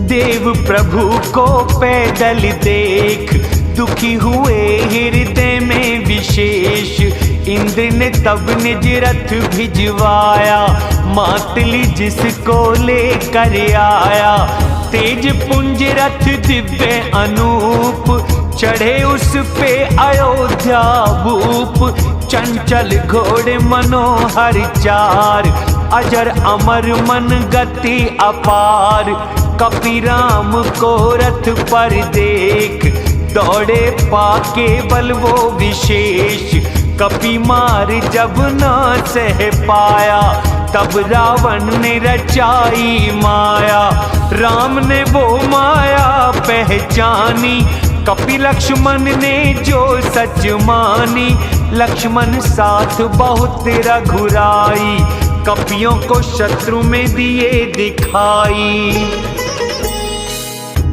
देव प्रभु को पैदल देख दुखी हुए हृदय में विशेष। इंद्र ने तब निज रथ भिजवाया, मातली जिसको लेकर आया। तेज पुंज रथ दिव्य अनूप, चढ़े उस पे अयोध्या भूप। चंचल घोड़े मनोहर चार, अजर अमर मन गति अपार। कपि राम को रथ पर देख, दौड़े पाके बल वो विशेष। कपि मार जब न सह पाया, तब रावण ने रचाई माया। राम ने वो माया पहचानी, कपि लक्ष्मण ने जो सच मानी। लक्ष्मण साथ बहुत रघुराई, कपियों को शत्रु में दिए दिखाई।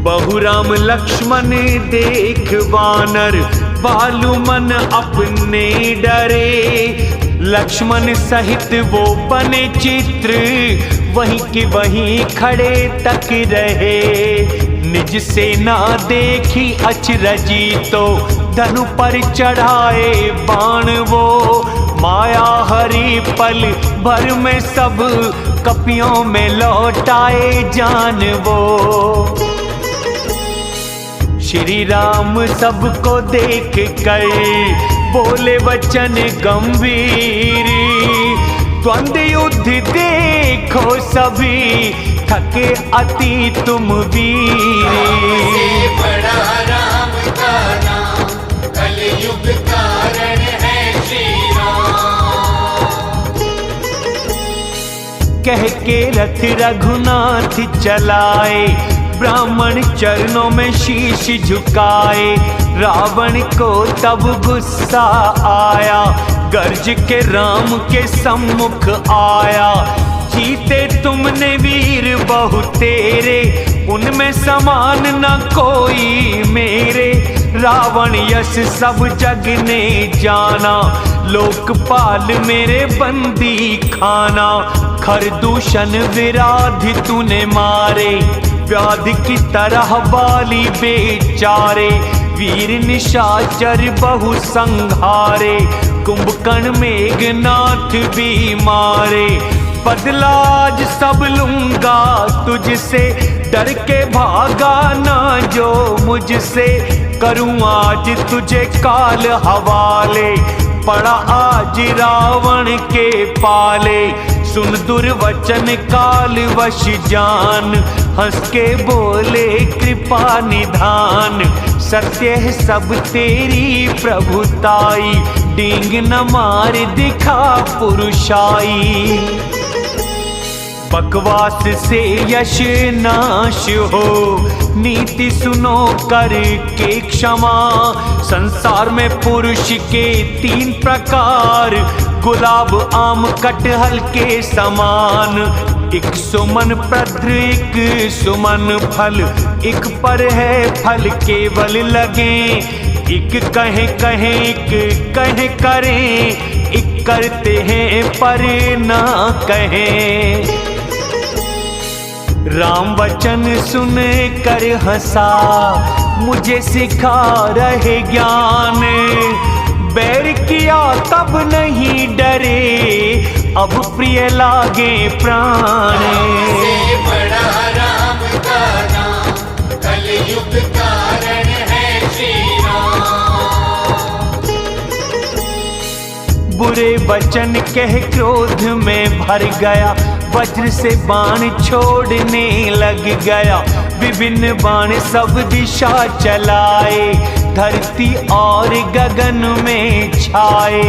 बहु राम लक्ष्मण देख वानर, बालु मन अपने डरे। लक्ष्मण सहित वो बने चित्र, वहीं के वहीं खड़े तक रहे। निज सेना देखी अचरजी तो, धनु पर चढ़ाए बाण वो। माया हरि पल भर में सब, कपियों में लौटाए जान वो। श्री राम सबको देख कर बोले वचन गंभीर। द्वंद्व युद्ध देखो सभी, थके अति तुम वीर। बड़ा राम का नाम, कलयुग कारण है श्री राम। कह के रथ रघुनाथ चलाए, ब्राह्मण चरणों में शीश झुकाए। रावण को तब गुस्सा आया, गर्ज के राम के सम्मुख आया। जीते तुमने वीर बहु तेरे, उनमें समान न कोई मेरे। रावण यश सब जग ने जाना, लोकपाल मेरे बंदी खाना। खरदूषण विराधि तूने मारे, व्याधि की तरह बाली बेचारे। वीर निशाचर बहु संहारे, कुंभकर्ण मेघनाथ भी मारे। बदलाज सब लूंगा तुझसे, डर के भागा ना जो मुझसे। करूं आज तुझे काल हवाले, पड़ा आज रावण के पाले। सुन दुर्वचन काल वश जान, हंस के बोले कृपा निधान। सत्य है सब तेरी प्रभुताई, डींग न मार दिखा पुरुषाई। बकवास से यश नाश हो, नीति सुनो कर के क्षमा। संसार में पुरुष के 3 प्रकार, गुलाब आम कटहल के समान। एक सुमन प्रद्र एक सुमन फल, एक पर है फल केवल लगे। एक कहें कहें एक कहें करें, एक करते हैं पर ना कहें। राम वचन सुन कर हंसा, मुझे सिखा रहे ज्ञान। बैर किया तब नहीं डरे, अब प्रिय लागे प्राण। से बड़ा राम का नाम, कलयुग कारण है श्री राम। बुरे वचन कह क्रोध में भर गया, वज्र से बाण छोड़ने लग गया। विभिन्न बाण सब दिशा चलाए, धरती और गगन में छाए।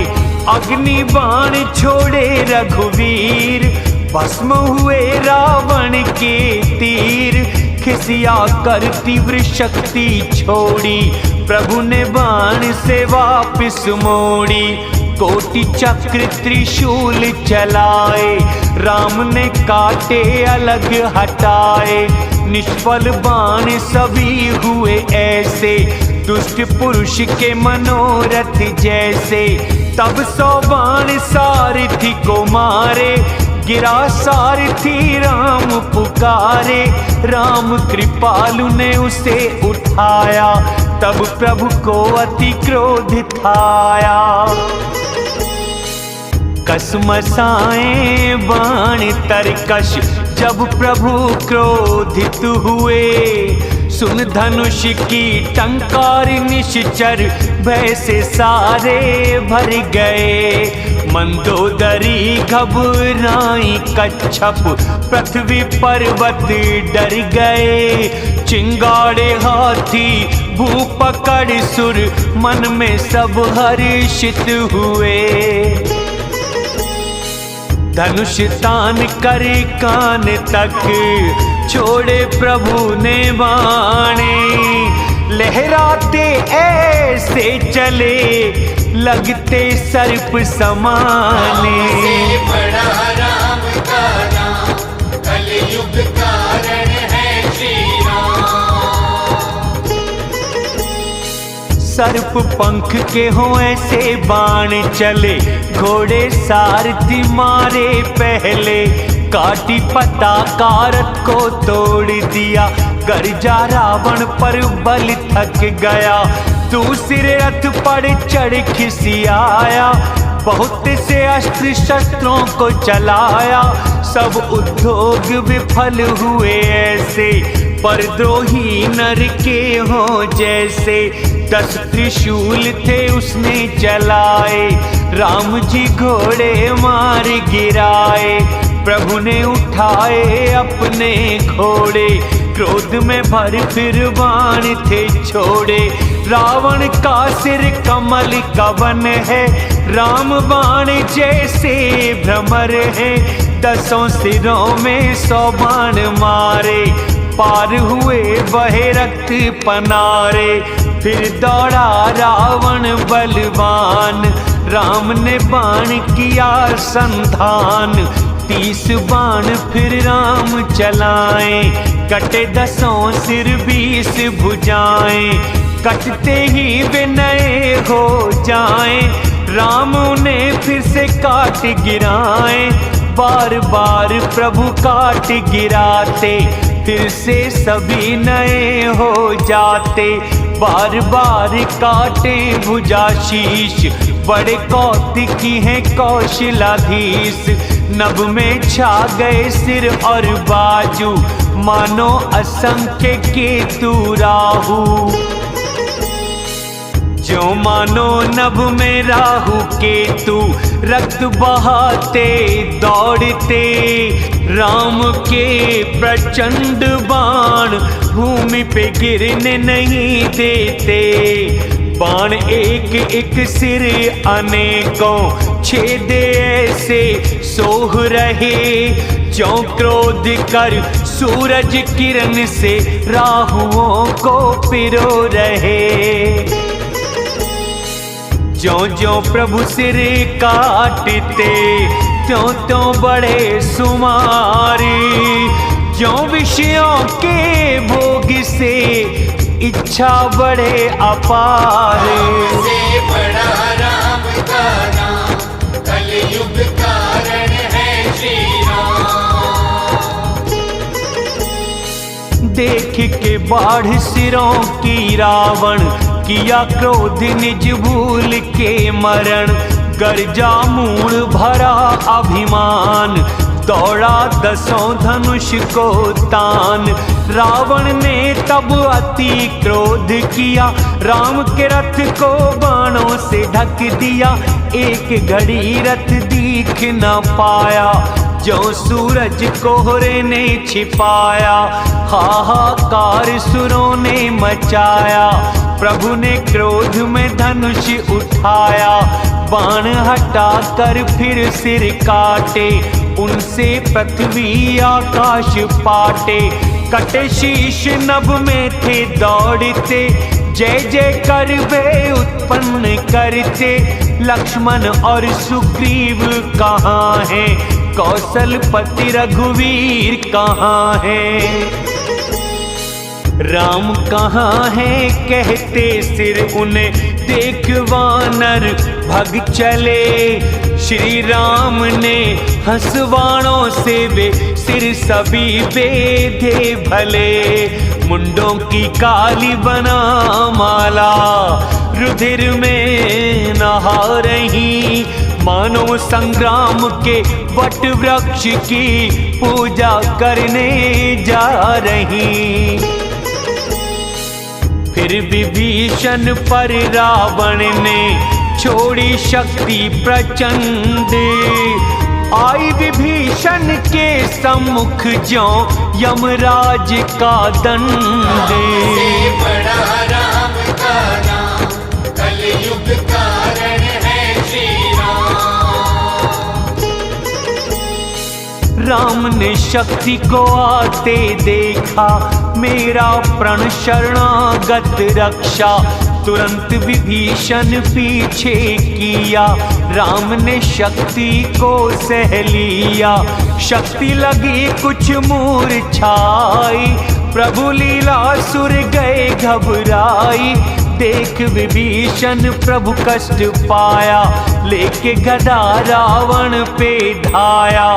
अग्नि बाण छोड़े रघुवीर, भस्म हुए रावण के तीर। खिसिया कर तीव्र शक्ति छोड़ी, प्रभु ने बाण से वापिस मोड़ी। कोटि चक्र त्रिशूल चलाए, राम ने काटे अलग हटाए। निष्फल बाण सभी हुए ऐसे, दुष्ट पुरुष के मनोरथ जैसे। तब 100 बाण सारथी को मारे, गिरा सारथी राम पुकारे। पुकारे, राम कृपालु ने उसे उठाया, तब प्रभु को अति क्रोधित आया। कसमसाए बाण तरकश जब प्रभु क्रोधित हुए, सुन धनुष की टंकार निश्चर भय से सारे भर गए। मंदोदरी घबराई कच्छप, पृथ्वी पर्वत डर गए। चिंगाड़े हाथी भू पकड़ सुर, मन में सब हर्षित हुए। धनुष तान कर कान तक छोड़े प्रभु ने बाणे, लहराते ऐसे चले लगते सर्प समाने। से बड़ा राम का नाम, कलयुग कारण है श्री राम। सर्प पंख के हों ऐसे बाण चले, घोड़े सारथी मारे पहले। काटी पताका रथ को तोड़ दिया, गर्जा रावण पर बल थक गया। दूसरे रथ पर चढ़ खिसियाया, बहुत से अस्त्र शस्त्रों को चलाया। सब उद्योग विफल हुए ऐसे, परद्रोही नर के हों जैसे। 10 त्रिशूल थे उसने चलाए, राम जी घोड़े मार गिराए। प्रभु ने उठाए अपने घोड़े, क्रोध में भर फिर बाण थे छोड़े। रावण का सिर कमल का वन है, राम बाण जैसे भ्रमर है। 10 सिरों में 100 बाण मारे, पार हुए बहे रक्त पनारे। फिर दौड़ा रावण बलवान, राम ने बाण किया संधान। 30 बाण फिर राम चलाए, कटे 10 सिर 20 भुजाएं। कटते ही वे नए हो जाएं, राम उन्हें फिर से काट गिराएं। बार बार प्रभु काट गिराते, फिर से सभी नए हो जाते। बार बार काटे भुजा शीश, बड़े कौतिकी हैं कौशलाधीश। नभ में छा गए सिर और बाजू, मानो असंख्य केतु राहु। जो मानो नभ में राहु केतु, रक्त बहाते दौड़ते। राम के प्रचंड बाण भूमि पे गिरने नहीं देते। बाण एक एक सिर अनेकों छेदे ऐसे सोह रहे। ज्यों क्रोध कर सूरज किरण से राहुओं को पिरो रहे। ज्यों ज्यों प्रभु सिर काटते, त्यों त्यों बड़े सुमारी। ज्यों विषयों के भोग से इच्छा बड़े अपार। से बड़ा राम का नाम, कलयुग कारण है श्री राम। देख के बाढ़ सिरों की रावण, किया क्रोध निज भूल के मरण। गर्जा मूढ़ भरा अभिमान, दौड़ा 10 धनुष को तान। रावण ने तब अति क्रोध किया, राम के रथ को बाणों से ढक दिया। एक घड़ी रथ दिख न पाया, जो सूरज कोहरे ने छिपाया। हाहाकार सुरों ने मचाया, प्रभु ने क्रोध में धनुष उठाया। बाण हटा कर फिर सिर काटे, उनसे पृथ्वी आकाश पाटे। कटे शीश नभ में थे दौड़ते, जय जय कर वे उत्पन्न करते। लक्ष्मण और सुग्रीव कहाँ हैं, कौशलपति रघुवीर कहाँ हैं। राम कहाँ है कहते सिर उन्हें देख वानर भग चले। श्री राम ने हंसवाणों से वे सिर सभी बेधे भले, मुंडों की काली बना माला, रुधिर में नहा रही, मानव संग्राम के वट वृक्ष की पूजा करने जा रही। फिर विभीषण पर रावण ने छोड़ी शक्ति प्रचंड, आई विभीषण के सम्मुख ज्यों यमराज का दंड। से बड़ा राम का नाम, कलयुग कारण है श्री राम। राम ने शक्ति को आते देखा, मेरा प्रण शरणागत रक्षा, तुरंत विभीषण पीछे किया, राम ने शक्ति को सह लिया। शक्ति लगी कुछ मूर्छाई, प्रभु लीला सुर गए घबराई, देख विभीषण प्रभु कष्ट पाया, लेके गदा रावण पे धाया।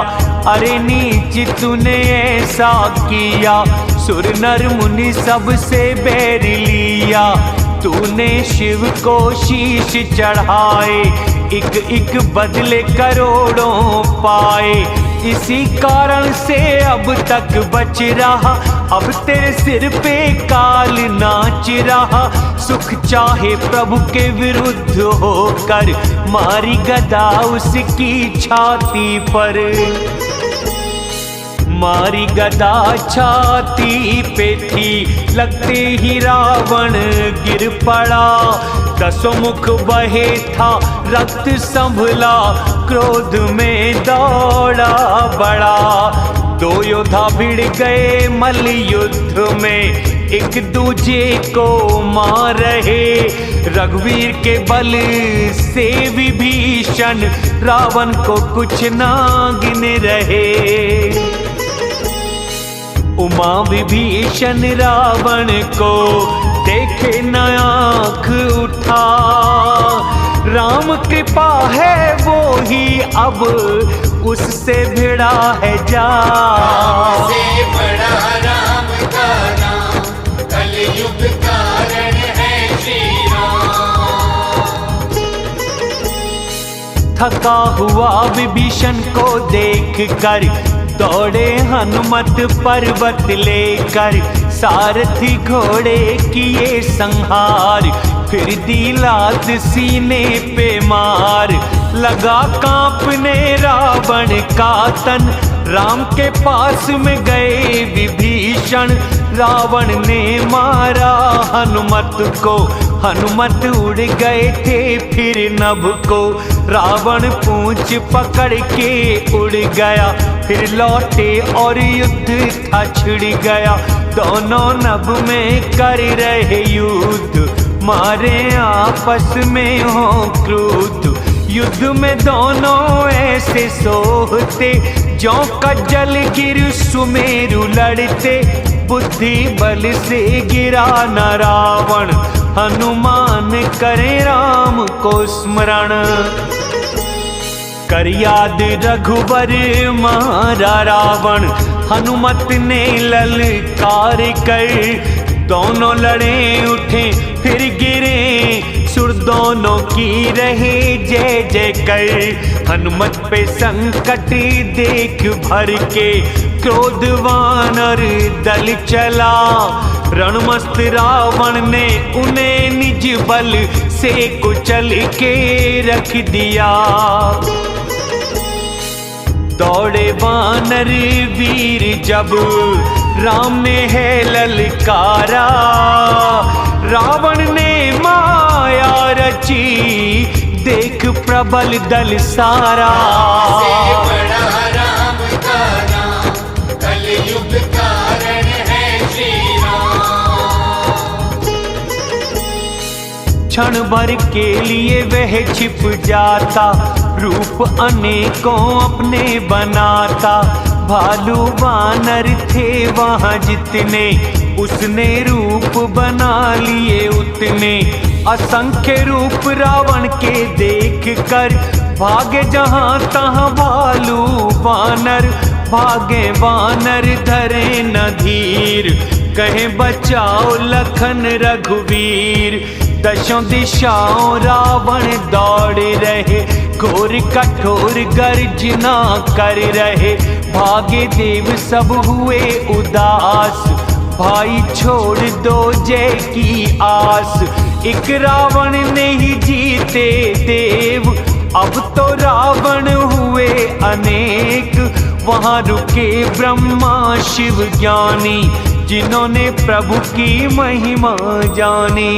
अरे नीच तूने ऐसा किया, सुर नर मुनि सबसे बैर लिया, तूने शिव को शीश चढ़ाए, एक एक बदले करोड़ों पाए, इसी कारण से अब तक बच रहा, अब तेरे सिर पे काल नाच रहा। सुख चाहे प्रभु के विरुद्ध होकर, मारी गदा उसकी छाती पर, मारी गदा छाती पे थी, लगते ही रावण गिर पड़ा, दसों मुख बहे था रक्त संभला, क्रोध में दौड़ा बड़ा। दो योद्धा भिड़ गए मल्ल युद्ध में, एक दूजे को मार रहे, रघुवीर के बल से विभीषण रावण को कुछ ना गिन रहे। उमा विभीषण रावण को देखे न आँख उठा, राम कृपा है वो ही अब उससे भिड़ा है जा। से बड़ा राम का नाम, कलयुग कारण है श्री राम। थका हुआ विभीषण को देख कर, दौड़े हनुमत पर्वत लेकर, सारथी घोड़े किए संहार, फिर दी लात सीने पे मार, लगा कांपने रावण का तन, राम के पास में गए विभीषण, रावण ने मारा हनुमत को, हनुमत उड़ गए थे फिर नभ को, रावण पूंछ पकड़ के उड़ गया, फिर लौटे और युद्ध था छिड़ गया, दोनों नभ में कर रहे युद्ध, मारे आपस में हो क्रुद्ध, युद्ध में दोनों ऐसे सोते, जो कज्जल गिर सुमेरु लड़ते, बुद्धि बल से गिरा न रावण, हनुमान करे राम को स्मरण, कर याद रघुबर मारा रावण, हनुमत ने ललकार कर, दोनों लड़े उठे फिर गिरे, सुर दोनों की रहे जय जय कर, हनुमत पे संकट देख भर के, क्रोधवान और दल चला, रणमस्त रावण ने उन्हें निज बल से कुचल के रख दिया। दौड़े वानर वीर जब राम ने है ललकारा, रावण ने माया रची देख प्रबल दल सारा। से बड़ा राम का नाम, कलयुग कारण है श्री राम। क्षण भर के लिए वह छिप जाता, रूप अनेकों अपने बनाता, भालू वानर थे वहाँ जितने, उसने रूप बना लिए उतने, असंख्य रूप रावण के देख कर भागे जहाँ तहाँ भालू वानर, भागे वानर धरे न धीर, कहे बचाओ लखन रघुवीर। दशों दिशाओं रावण दौड़ रहे, घोर कठोर गर्जना कर रहे। भागे देव सब हुए उदास, भाई छोड़ दो जय की आस। एक रावण ने ही जीते देव, अब तो रावण हुए अनेक। वहाँ रुके ब्रह्मा शिव ज्ञानी, जिन्होंने प्रभु की महिमा जानी।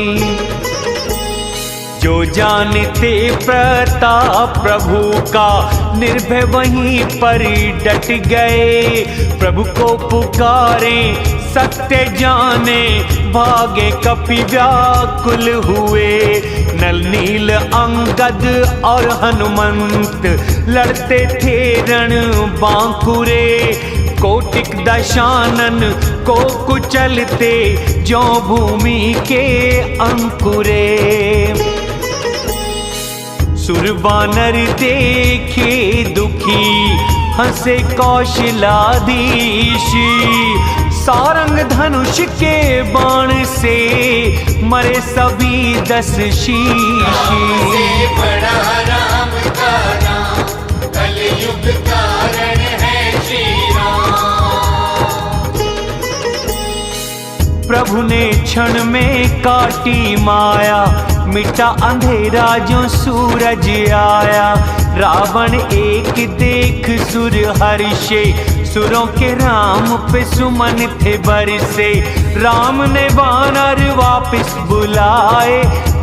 जो जानते प्रताप प्रभु का, निर्भय वहीं पर डट गए। प्रभु को पुकारे सत्य जाने, भागे कपि व्याकुल हुए। नल नील अंगद और हनुमंत लड़ते थे रण बांकुरे। कोटिक दशानन को कुचलते, जो भूमि के अंकुरे। सुर वानर देखे दुखी, हंसे कौशलाधीश। सारंग धनुष के बाण से मरे सभी 10 शीश। से बड़ा राम का नाम, कलयुग कारण है श्री राम। प्रभु ने क्षण में काटी माया, मिटा अंधेरा जो सूरज आया। रावण एक देख सुर हर्षे, सुरों के राम पे सुमन थे बरसे। राम ने वानर वापस बुलाए,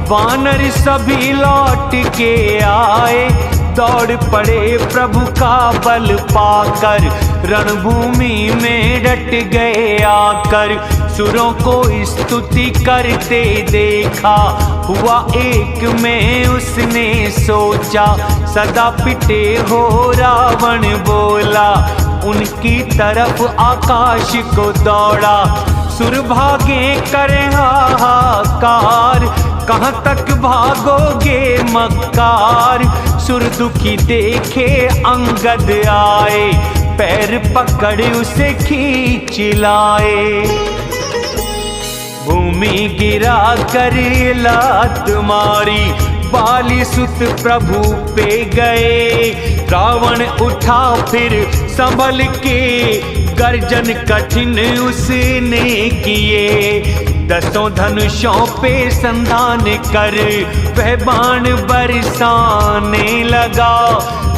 वानर सभी लौट के आए। दौड़ पड़े प्रभु का बल पाकर, रणभूमि में डट गए आकर। सुरों को स्तुति करते देखा, हुआ एक में उसने सोचा। सदा पिटे हो रावण बोला, उनकी तरफ आकाश को दौड़ा। सुर भागे करे हाहाकार, कहाँ तक भागोगे मक्कार। सुर दुखी देखे अंगद आए, पैर पकड़ उसे खींच लाए। भूमि गिरा कर लात मारी, बाली सुत प्रभु पे गए। रावण उठा फिर संभल के, गर्जन कठिन उसने किए। 10 धनुषों पे संधान कर, वह बाण बरसाने लगा।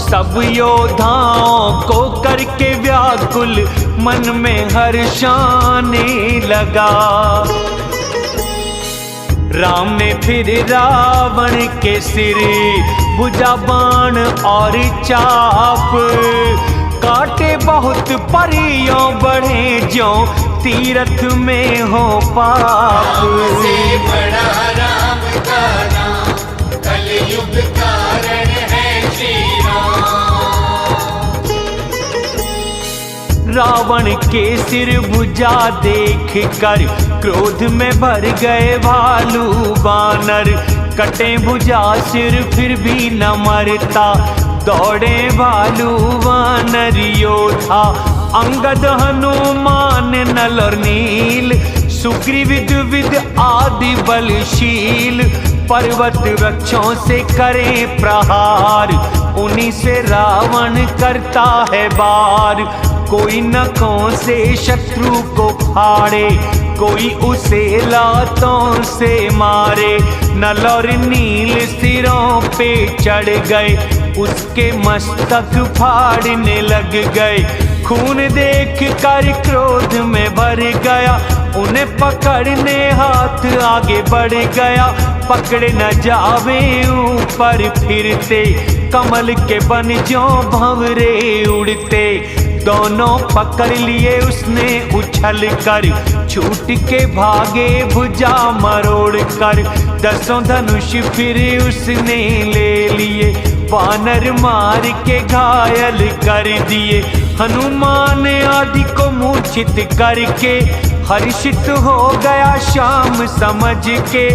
सब योद्धाओं को करके व्याकुल, मन में हर्षाने लगा। राम ने फिर रावण के सिर, भुजा बाण और चाप। काटे बहुत परियों बढ़े, जो तीरथ में हो पाप। से बड़ा राम का नाम, कलयुग कारण है श्री राम। रावण के सिर भुजा देख कर, क्रोध में भर गए भालू वानर। कटे भुजा सिर फिर भी न मरता, दौड़े भालू वानर योद्धा। अंगद हनुमान नल और नील, सुग्रीव द्विविद आदि बलशील। पर्वत वृक्षों से करे प्रहार, उन्हीं से रावण करता है वार। कोई नखों से शत्रु को फाड़े, कोई उसे लातों से मारे। नल और नील सिरों पे चढ़ गए, उसके मस्तक फाड़ने लग गए। खून देख कर क्रोध में भर गया, उन्हें पकड़ने हाथ आगे बढ़ गया। पकड़े न जावे ऊपर फिरते, कमल के बन जो भंवरे उड़ते। दोनों पकड़ लिए उसने उछल कर, छूट के भागे भुजा मरोड़ कर। 10 धनुष फिर उसने ले लिए, वानर मार के घायल कर दिए। हनुमान आदि को मूर्छित करके, हर्षित हो गया श्याम समझ के।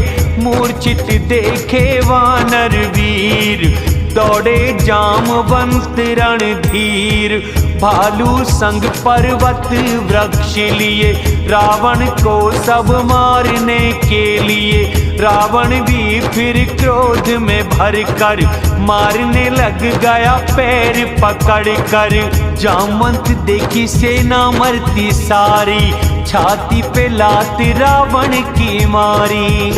मूर्छित देखे वानर वीर, दौड़े जामवंत रणधीर, भालू संग पर्वत वृक्ष लिए, रावण को सब मारने के लिए। रावण भी फिर क्रोध में भर कर मारने लग गया पैर पकड़ कर। जामवंत देखी सेना मरती सारी, छाती पे लात रावण की मारी।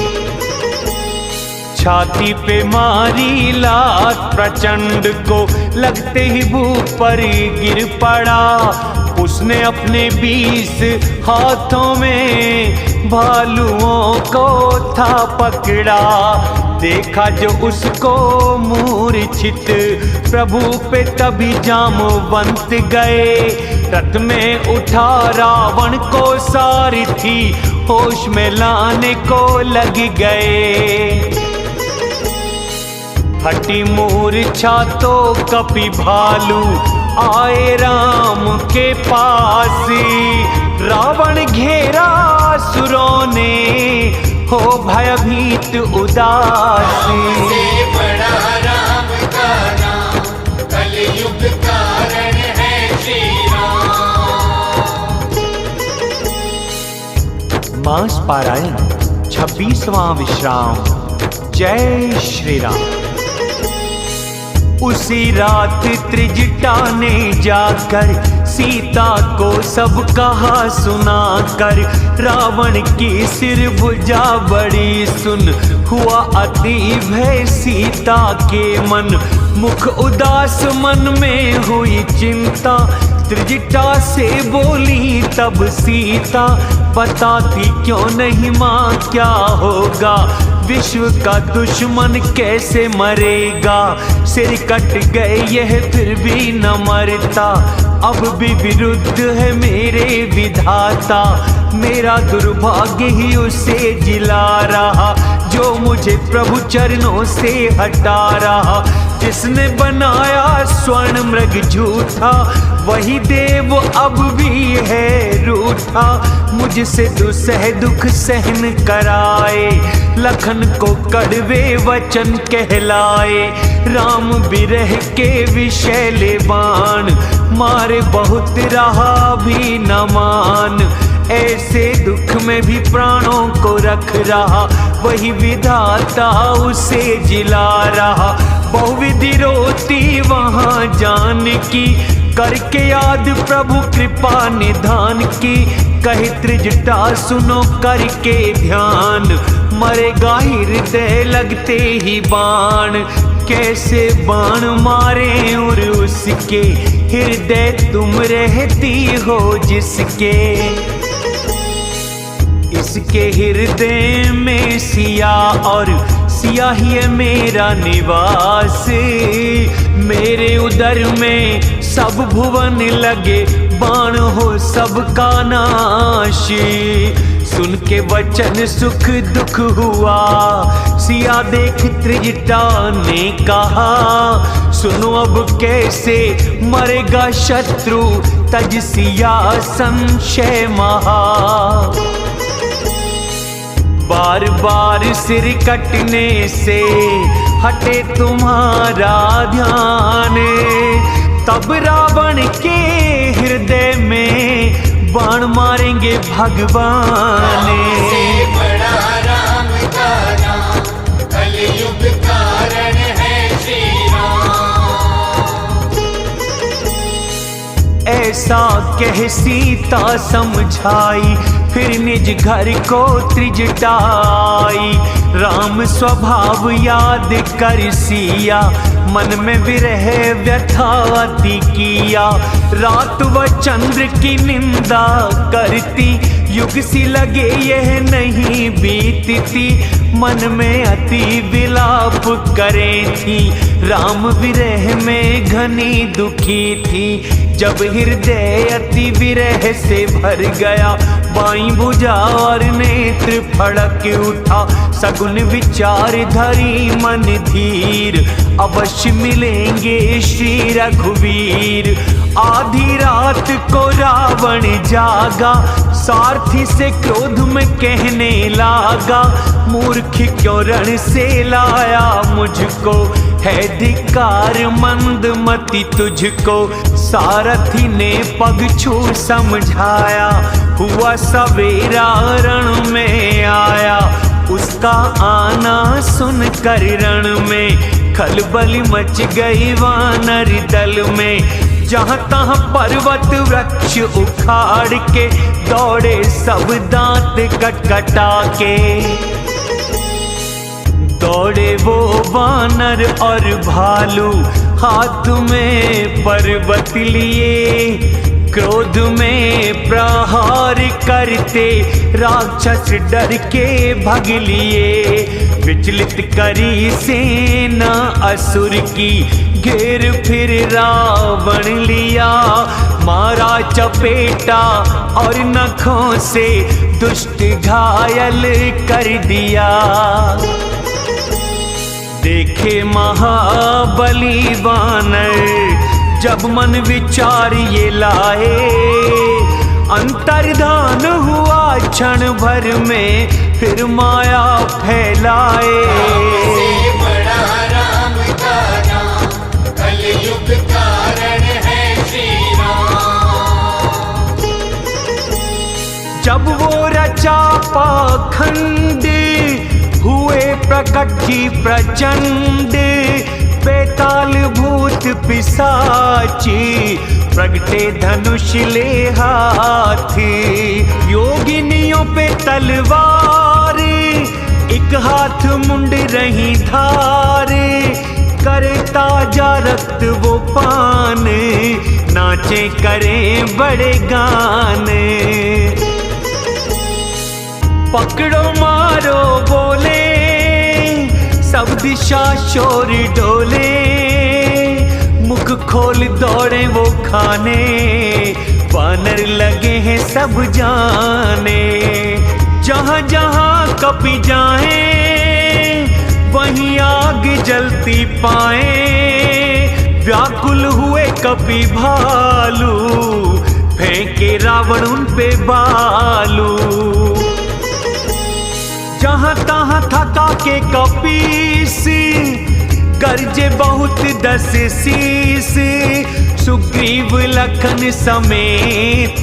छाती पे मारी लात प्रचंड को, लगते ही भूख पर गिर पड़ा। उसने अपने 20 हाथों में भालुओं को था पकड़ा। देखा जो उसको मूर्छित प्रभु पे तभी जामवंत गए। रथ में उठा रावण को सारथी, होश में लाने को लग गए। हटी मूर्छा तो कपि भालू आए राम के पास। रावण घेरा सुरों ने हो भयभीत उदासी। से बड़ा राम का नाम, कलयुग कारण है श्री राम। मास पारायण 26वां विश्राम। जय श्री राम। उसी रात त्रिजटा ने जाकर सीता को सब कहा सुनाकर। रावण की सिर भुजा बड़ी सुन, हुआ अति भय सीता के मन। मुख उदास मन में हुई चिंता, त्रिजटा से बोली तब सीता। बताती क्यों नहीं माँ क्या होगा, विश्व का दुश्मन कैसे मरेगा। सिर कट गए यह फिर भी न मरता, अब भी विरुद्ध है मेरे विधाता। मेरा दुर्भाग्य ही उसे जिला रहा, जो मुझे प्रभु चरणों से हटा रहा। जिसने बनाया स्वर्ण मृग झूठा, वही देव अब भी है रूठा। मुझसे दुसह दुख सहन कराए, लखन को कड़वे वचन कहलाए। राम बिरह के विषैले बाण, मारे बहुत रहा भी न मान। ऐसे दुख में भी प्राणों को रख रहा, वही विधाता उसे जिला रहा। बहुविधि रोती वहाँ जान की, करके याद प्रभु कृपा निधान की। कहे त्रिजटा सुनो करके ध्यान, मरेगा हृदय लगते ही बाण। कैसे बाण मारे और उसके, हृदय तुम रहती हो जिसके। इसके हृदय में सिया और सिया ही है मेरा निवास। मेरे उदर में सब भुवन लगे, बाण हो सबका नाश। सुन के वचन सुख दुख हुआ, सिया देख त्रिजटा ने कहा। सुनो अब कैसे मरेगा शत्रु, तज सिया संशय महा। बार बार सिर कटने से हटे तुम्हारा ध्यान। तब रावण के हृदय में बाण मारेंगे भगवान। से बड़ा राम का नाम, कलयुग कारण है श्री राम। ऐसा कह सीता समझाई, फिर निज घर को त्रिजटा आई। राम स्वभाव याद कर सिया, मन में विरह व्यथा अति किया। रात व चंद्र की निंदा करती, युग सी लगे यह नहीं बीतती। मन में अति विलाप करे थी, राम विरह में घनी दुखी थी। जब हृदय अति विरह से भर गया, बाईं भुजा और नेत्र फड़क उठा। सगुन विचार धरी मन धीर, अवश्य मिलेंगे श्री रघुवीर। आधी रात को रावण जागा, सारथी से क्रोध में कहने लागा, मूर्ख क्यों रण से लाया मुझको, है धिक्कार मंदमति तुझको। सारथी ने पग छू समझाया, हुआ सवेरा रण में आया, उसका आना सुन कर रण में खलबली मच गई वानर दल में। जहाँ तहाँ पर्वत वृक्ष उखाड़ के दौड़े सब दांत कटकटा के, दौड़े वो वानर और भालू हाथ में पर्वत लिए, क्रोध में प्रहार करते राक्षस डर के भग लिए। विचलित करी सेना असुर की, घेर फिर रावण लिया, मारा चपेटा और नखों से दुष्ट घायल कर दिया। देखे महाबली वानर जब मन विचार ये लाए, अंतर्धान हुआ क्षण भर में फिर माया फैलाए। से बड़ा राम का नाम, कलयुग कारण है श्री राम। जब वो रचा पाखंड, हुए प्रकट की प्रचंड, बेताल भूत पिशाची, प्रगटे धनुष ले हाथी। योगिनियों पे तलवार, एक हाथ मुंड रही धार, करे ताजा रक्त वो पान, नाचे करें बड़े गाने। पकड़ो मारो बोले, सब दिशा शोर डोले, मुख खोल दौड़े वो खाने, वानर लगे हैं सब जाने। जहाँ जहाँ कपि जाए, वहीं आग जलती पाए, व्याकुल हुए कपि भालू, फेंके रावण उन पे बालू। जहाँ तहाँ थका के कपीस, गर्जे बहुत दस शीस, सुग्रीव लखन समेत,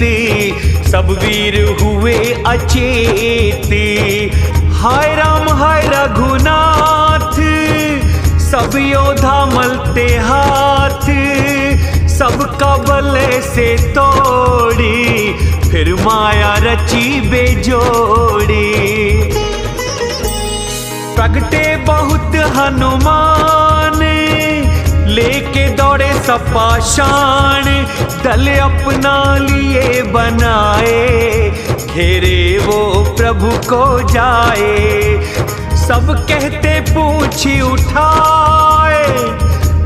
सब वीर हुए अचेत। हाय राम हाय रघुनाथ, सब योद्धा मलते हाथ, सबका बल से तोड़ी, फिर माया रची बेजोड़ी। प्रगटे बहुत हनुमान, लेके दौड़े सपाशान, दल अपना लिए बनाए, घेरे वो प्रभु को जाए। सब कहते पूछ उठाए,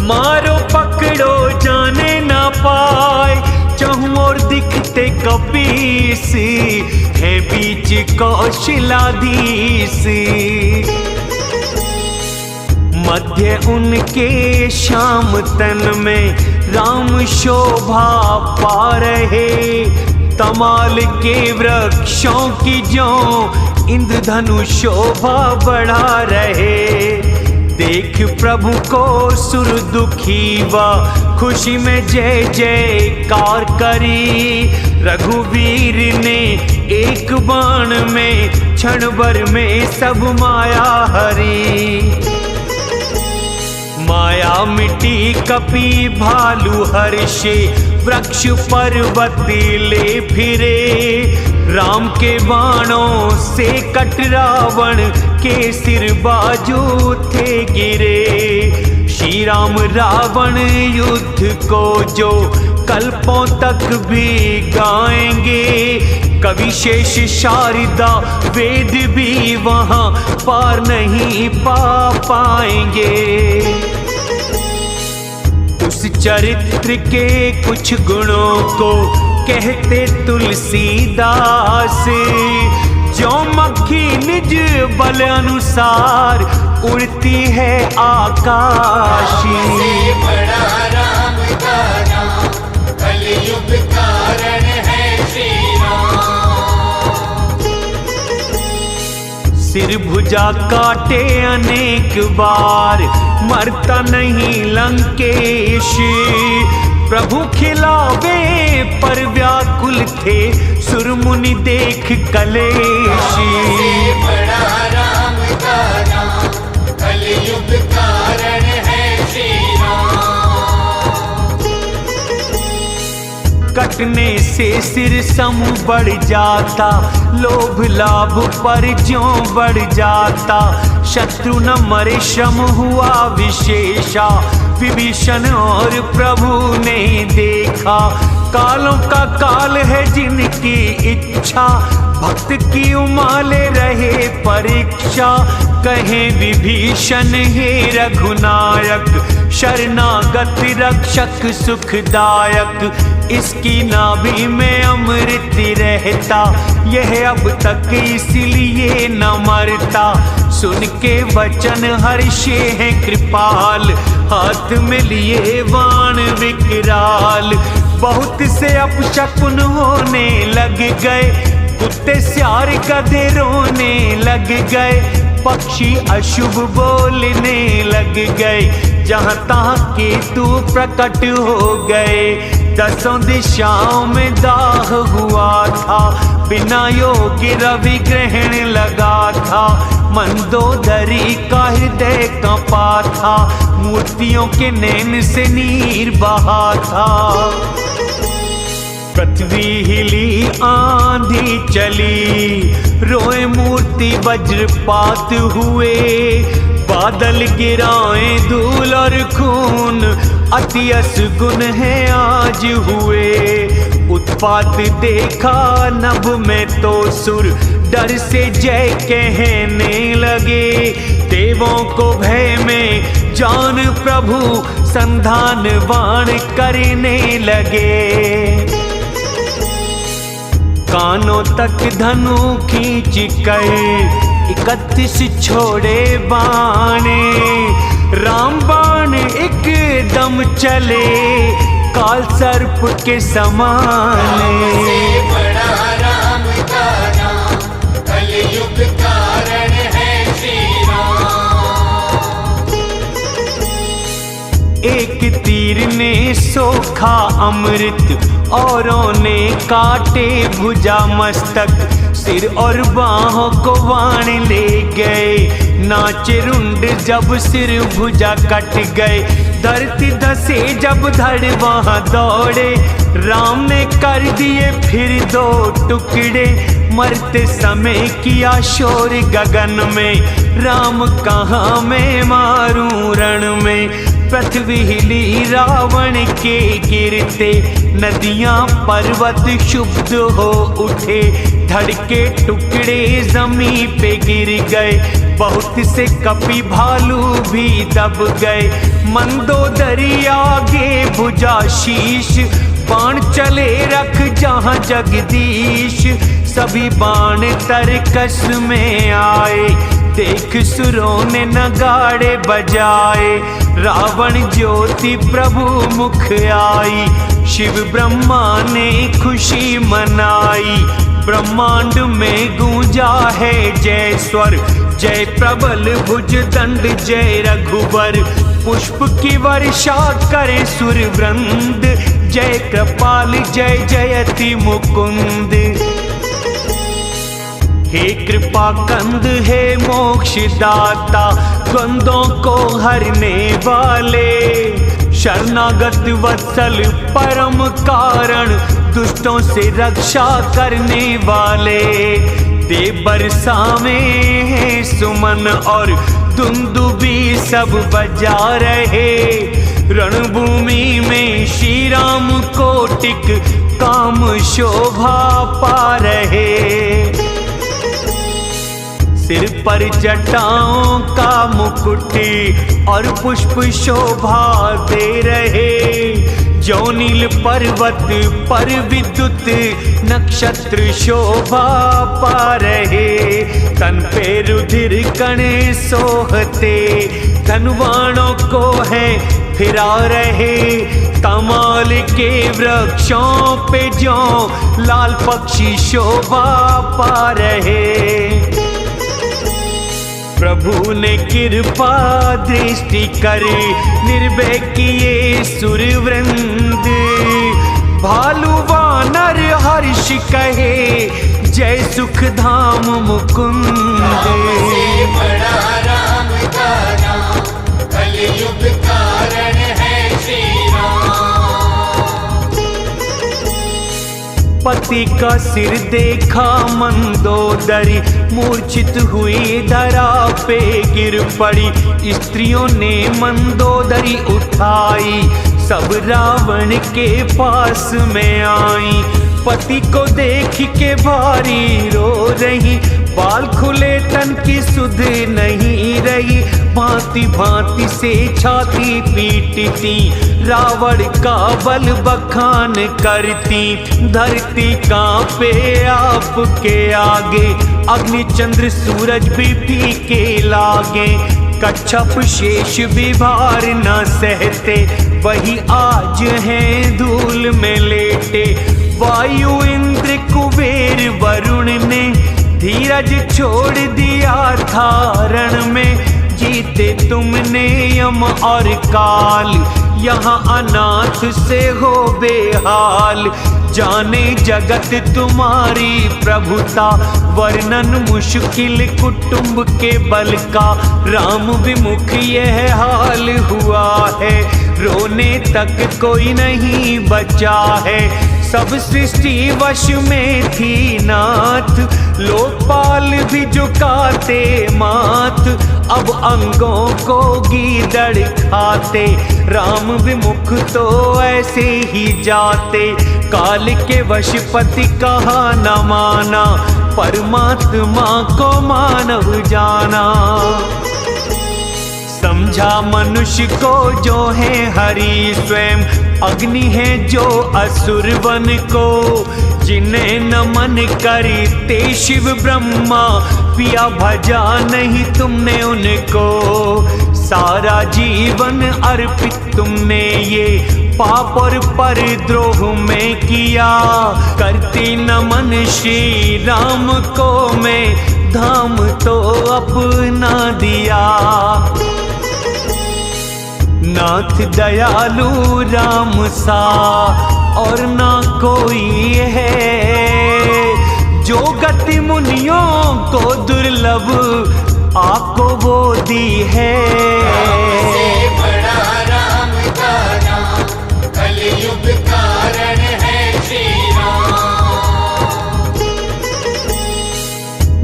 मारो पकड़ो जाने ना पाए, चहुं और दिखते कपीस, है बीच कौशलाधीश। मध्य उनके श्याम तन में राम शोभा पा रहे, तमाल के वृक्षों की जो इंद्रधनु शोभा बढ़ा रहे। देख प्रभु को सुर दुखी व खुशी में जय जयकार करी, रघुवीर ने एक बाण में क्षण भर में सब माया हरी। माया मिटी कपि भालू हर्षे, वृक्ष पर्वत ले फिरे, राम के बाणों से कट रावण के सिर बाजू थे गिरे। श्री राम रावण युद्ध को जो कल्पों तक भी गाएंगे, कवि शेष शारदा वेद भी वहाँ पार नहीं पा पाएंगे। उस चरित्र के कुछ गुणों को कहते तुलसीदास, जो मक्खी निज बल अनुसार उड़ती है आकाशी। से बड़ा राम का नाम, कलयुग कारण है श्री राम। सिर भुजा काटे अनेक बार, मरता नहीं लंकेश। प्रभु खिलावे पर व्याकुल थे, सुरमुनि देख कलेश। से बड़ा राम का नाम, कलयुग कारण है श्री राम। कटने से सिर सम बढ़ जाता, लोभ लाभ पर ज्यों बढ़ जाता। शत्रु न मरे श्रम हुआ विशेषा, विभीषण और प्रभु ने देखा। कालों का काल है जिनकी इच्छा, भक्त की उमाले रहे परीक्षा। कहें विभीषण हे रघुनायक, शरणागत रक्षक सुखदायक। इसकी नाभि में अमृत रहता, यह अब तक इसलिए न मरता। सुन के वचन हर्षे हैं कृपाल, हाथ में लिए बाण विकराल। बहुत से अपशकुन होने लग गए, कुत्ते सियार गधे रोने लग गए। पक्षी अशुभ बोलने लग गए, जहाँ तहाँ केतु प्रकट हो गए। दसों दिशाओं में दाह हुआ था, बिना योग्य रवि ग्रहण लगा था। मंदोदरी का हृदय कांपा था, मूर्तियों के नैन से नीर बहा था। पृथ्वी हिली आंधी चली, रोए मूर्ति वज्रपात हुए। बादल गिराए धूल और खून, अति असगुन है आज हुए। उत्पात देखा नभ में तो सुर, डर से जय कहने लगे। देवों को भय में जान प्रभु, संधान बाण करने लगे। कानों तक धनु खींच कर 31 छोड़े बाणे। राम बाण एकदम चले, काल सर्प के समान। से बड़ा राम का नाम, कलयुग कारण है श्री राम। एक तीर ने सोखा अमृत, औरों ने काटे भुजा मस्तक। सिर और बाहों को बाण ले गए, नाचे रुंड जब सिर भुजा कट गए। धरती धसे जब धड़ वहाँ दौड़े, राम ने कर दिए फिर 2 टुकड़े। मरते समय किया शोर गगन में, राम कहाँ मैं मारूं रण में। पृथ्वी हिली रावण के गिरते, नदियां पर्वत क्षुब्ध हो उठे। धड़के टुकड़े जमीन पे गिर गए, बहुत से कपि भालू भी दब गए। मंदोदरी आगे भुजा शीश, बाण चले रख जहाँ जगदीश। सभी बाण तरकस में आए, देख सुरों ने नगाड़े बजाए। रावण ज्योति प्रभु मुख आई, शिव ब्रह्मा ने खुशी मनाई। ब्रह्मांड में गूंजा है जय स्वर, जय प्रबल भुज दंड जय रघुवर। पुष्प की वर्षा करे सुर वृंद, जय कृपाल जय जयति मुकुंद। हे कृपा कंद हे मोक्ष दाता, द्वंद्वों को हरने वाले। शरणागत वत्सल परम कारण, दुष्टों से रक्षा करने वाले। देव बरसावे हैं सुमन और दुंदुबी सब बजा रहे। रणभूमि में श्री राम कोटिक काम शोभा पा रहे। सिर पर जटाओं का मुकुटी और पुष्प शोभा दे रहे। जो नील पर्वत पर विद्युत नक्षत्र शोभा पा रहे। तन पे रुधिर कण सोहते, धनुवाणों को है फिरा रहे, कमाल के वृक्षों पे जो लाल पक्षी शोभा पा रहे। प्रभु ने कृपा दृष्टि कर निर्भय किए सुरवृंद, भालू वानर हर्ष कहे, जय सुख धाम मुकुंद। से बड़ा राम का नाम, कलयुग कारण है श्री राम। पति का सिर देखा मंदोदरी, मूर्छित हुई धरा पे गिर पड़ी। स्त्रियों ने मंदोदरी उठाई, सब रावण के पास में आई। पति को देख के भारी रो रही, बाल खुले तन की सुध नहीं रही। भांति भांति से छाती पीटती, रावण का बल बखान करती। धरती कांपे आपके आगे, अग्नि चंद्र सूरज भी फीके लागे। कच्छप शेष भी भार न सहते, वही आज हैं धूल में लेटे। वायु इंद्र कुबेर वरुण ने धीरज छोड़ दिया था रण में। जीते तुमने यम और काल, यहाँ अनाथ से हो बेहाल। जाने जगत तुम्हारी प्रभुता, वर्णन मुश्किल कुटुंब के बल का। राम विमुख यह हाल हुआ है, रोने तक कोई नहीं बचा है। सब सृष्टि वश में थी नाथ, लोकपाल भी झुकाते माथ। अब अंगों को गीदड़ खाते, राम विमुख तो ऐसे ही जाते। काल के वशपति कहा न माना, परमात्मा को मानव जाना। समझा मनुष्य को जो है हरि स्वयं, अग्नि है जो असुर वन को। जिन्हें नमन करते शिव ब्रह्मा, पिया भजा नहीं तुमने उनको। सारा जीवन अर्पित तुमने ये पाप और परद्रोह में किया। करती नमन श्री राम को मैं, धाम तो अपना दिया। नाथ दयालु राम सा और ना कोई है, जो गति मुनियों को दुर्लभ आपको वो दी है। से बड़ा राम का नाम, कलयुग कारण है श्री राम।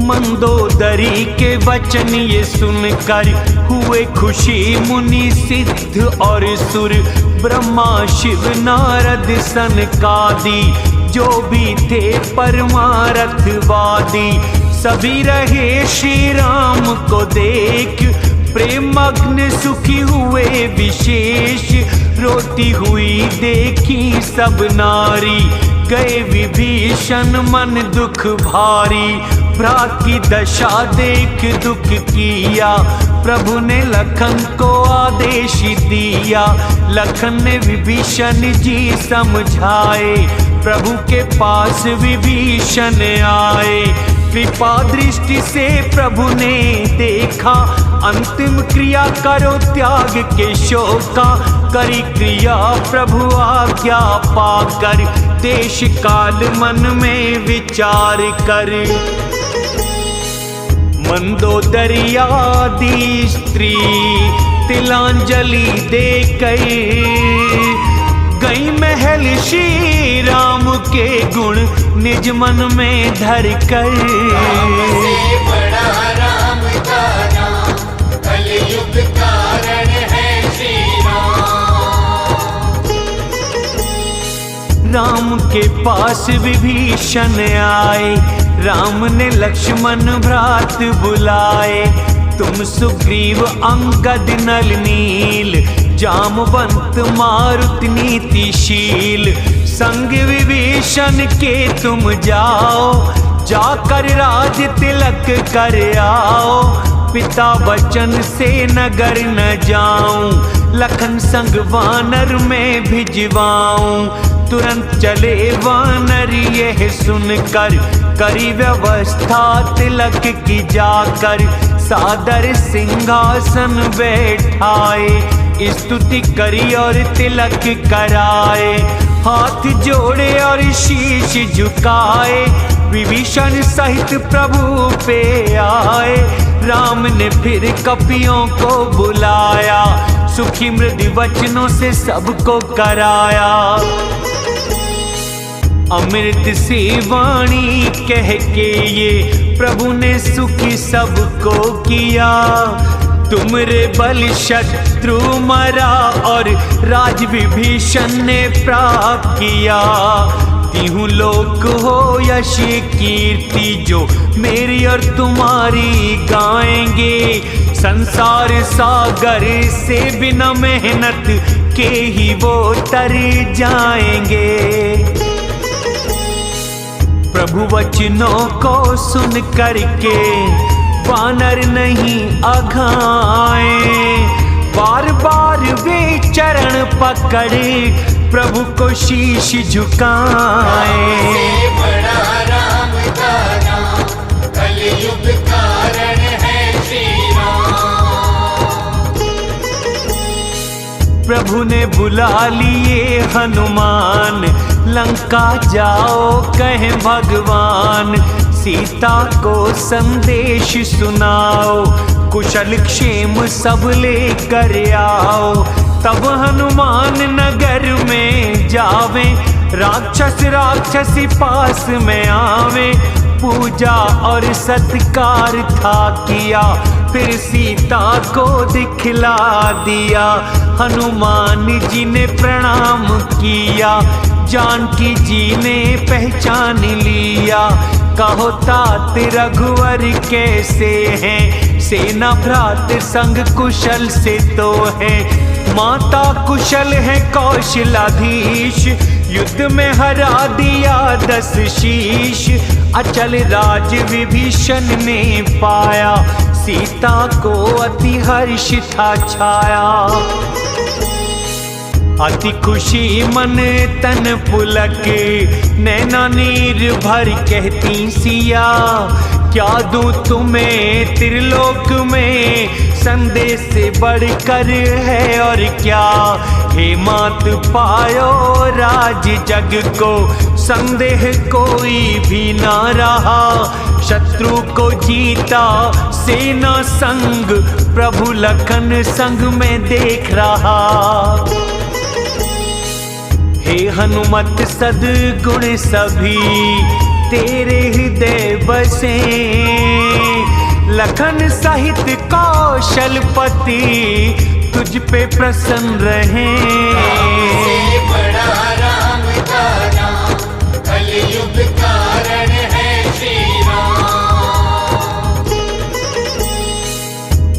मंदोदरी के वचन ये सुनकर हुए खुशी मुनि सिद्ध और सुर। ब्रह्मा शिव नारद सनकादि, जो भी थे परमारथवादी। सभी रहे श्री राम को देख, प्रेमग्न सुखी हुए विशेष। रोती हुई देखी सब नारी, गए विभीषण मन दुख भारी। भ्रात की दशा देख दुख किया, प्रभु ने लखन को आदेश दिया। लखन ने विभीषण जी समझाए, प्रभु के पास विभीषण आए। कृपा दृष्टि से प्रभु ने देखा, अंतिम क्रिया करो त्याग के शोका। करी क्रिया प्रभु आज्ञा पाकर, देश काल मन में विचार कर। मंदोदरी आदि स्त्री तिलांजलि दे गई महल श्री राम के गुण निज मन में धर कर। से बड़ा राम का नाम, कलयुग कारण है श्री राम। राम के पास विभीषण आए, राम ने लक्ष्मण भ्रात बुलाए। तुम सुग्रीव अंगद नल नील, जामवंत मारुत नीतिशील। संग विभीषण के तुम जाओ, जाकर राज तिलक कर आओ। पिता वचन से नगर न जाऊं, लखन संग वानर में भिजवाऊं। तुरंत चले वानर यह सुनकर, करी व्यवस्था तिलक की जाकर। सादर सिंहासन बैठाए, स्तुति करी और तिलक कराए। हाथ जोड़े और शीश झुकाए, विभीषण सहित प्रभु पे आए। राम ने फिर कपियों को बुलाया, सुखी मृदु वचनों से सबको कराया। अमृत से वाणी कह के ये प्रभु ने सुखी सबको किया। तुमरे बल शत्रु मरा और राज विभीषण ने प्राप्त किया। तीहू लोक हो यश कीर्ति, जो मेरी और तुम्हारी गाएंगे। संसार सागर से बिना मेहनत के ही वो तर जाएंगे। प्रभु वचनों को सुन करके वानर नहीं अघाए। बार बार वे चरण पकड़े, प्रभु को शीश झुकाए। से बड़ा राम का नाम, कलयुग कारण है श्री राम। प्रभु ने बुला लिए हनुमान, लंका जाओ कहे भगवान। सीता को संदेश सुनाओ, कुशल क्षेम सब लेकर आओ। तब हनुमान नगर में जावे, राक्षस राक्षसी पास में आवे। पूजा और सत्कार था किया, फिर सीता को दिखला दिया। हनुमान जी ने प्रणाम किया, जानकी जी ने पहचान लिया। कहो तात रघुवर कैसे हैं, सेना भ्रात संग कुशल से तो है। माता कुशल है कौशलाधीश, युद्ध में हरा दिया 10 शीश। अचल राज विभीषण ने पाया, सीता को अति हर्ष था छाया। अति खुशी मन तन पुलक, नैना नीर भर कहती सिया। क्या दूं तुम्हें त्रिलोक में, संदेश से बढ़कर है और क्या। हे मात पायो राज जग को, संदेह कोई भी ना रहा। शत्रु को जीता सेना संग, प्रभु लखन संग में देख रहा। हे हनुमत सद्गुण सभी तेरे हृदय बसे। लखन सहित कौशलपति तुझ पे प्रसन्न रहे। से बड़ा राम का नाम, कलयुग कारण है श्री राम।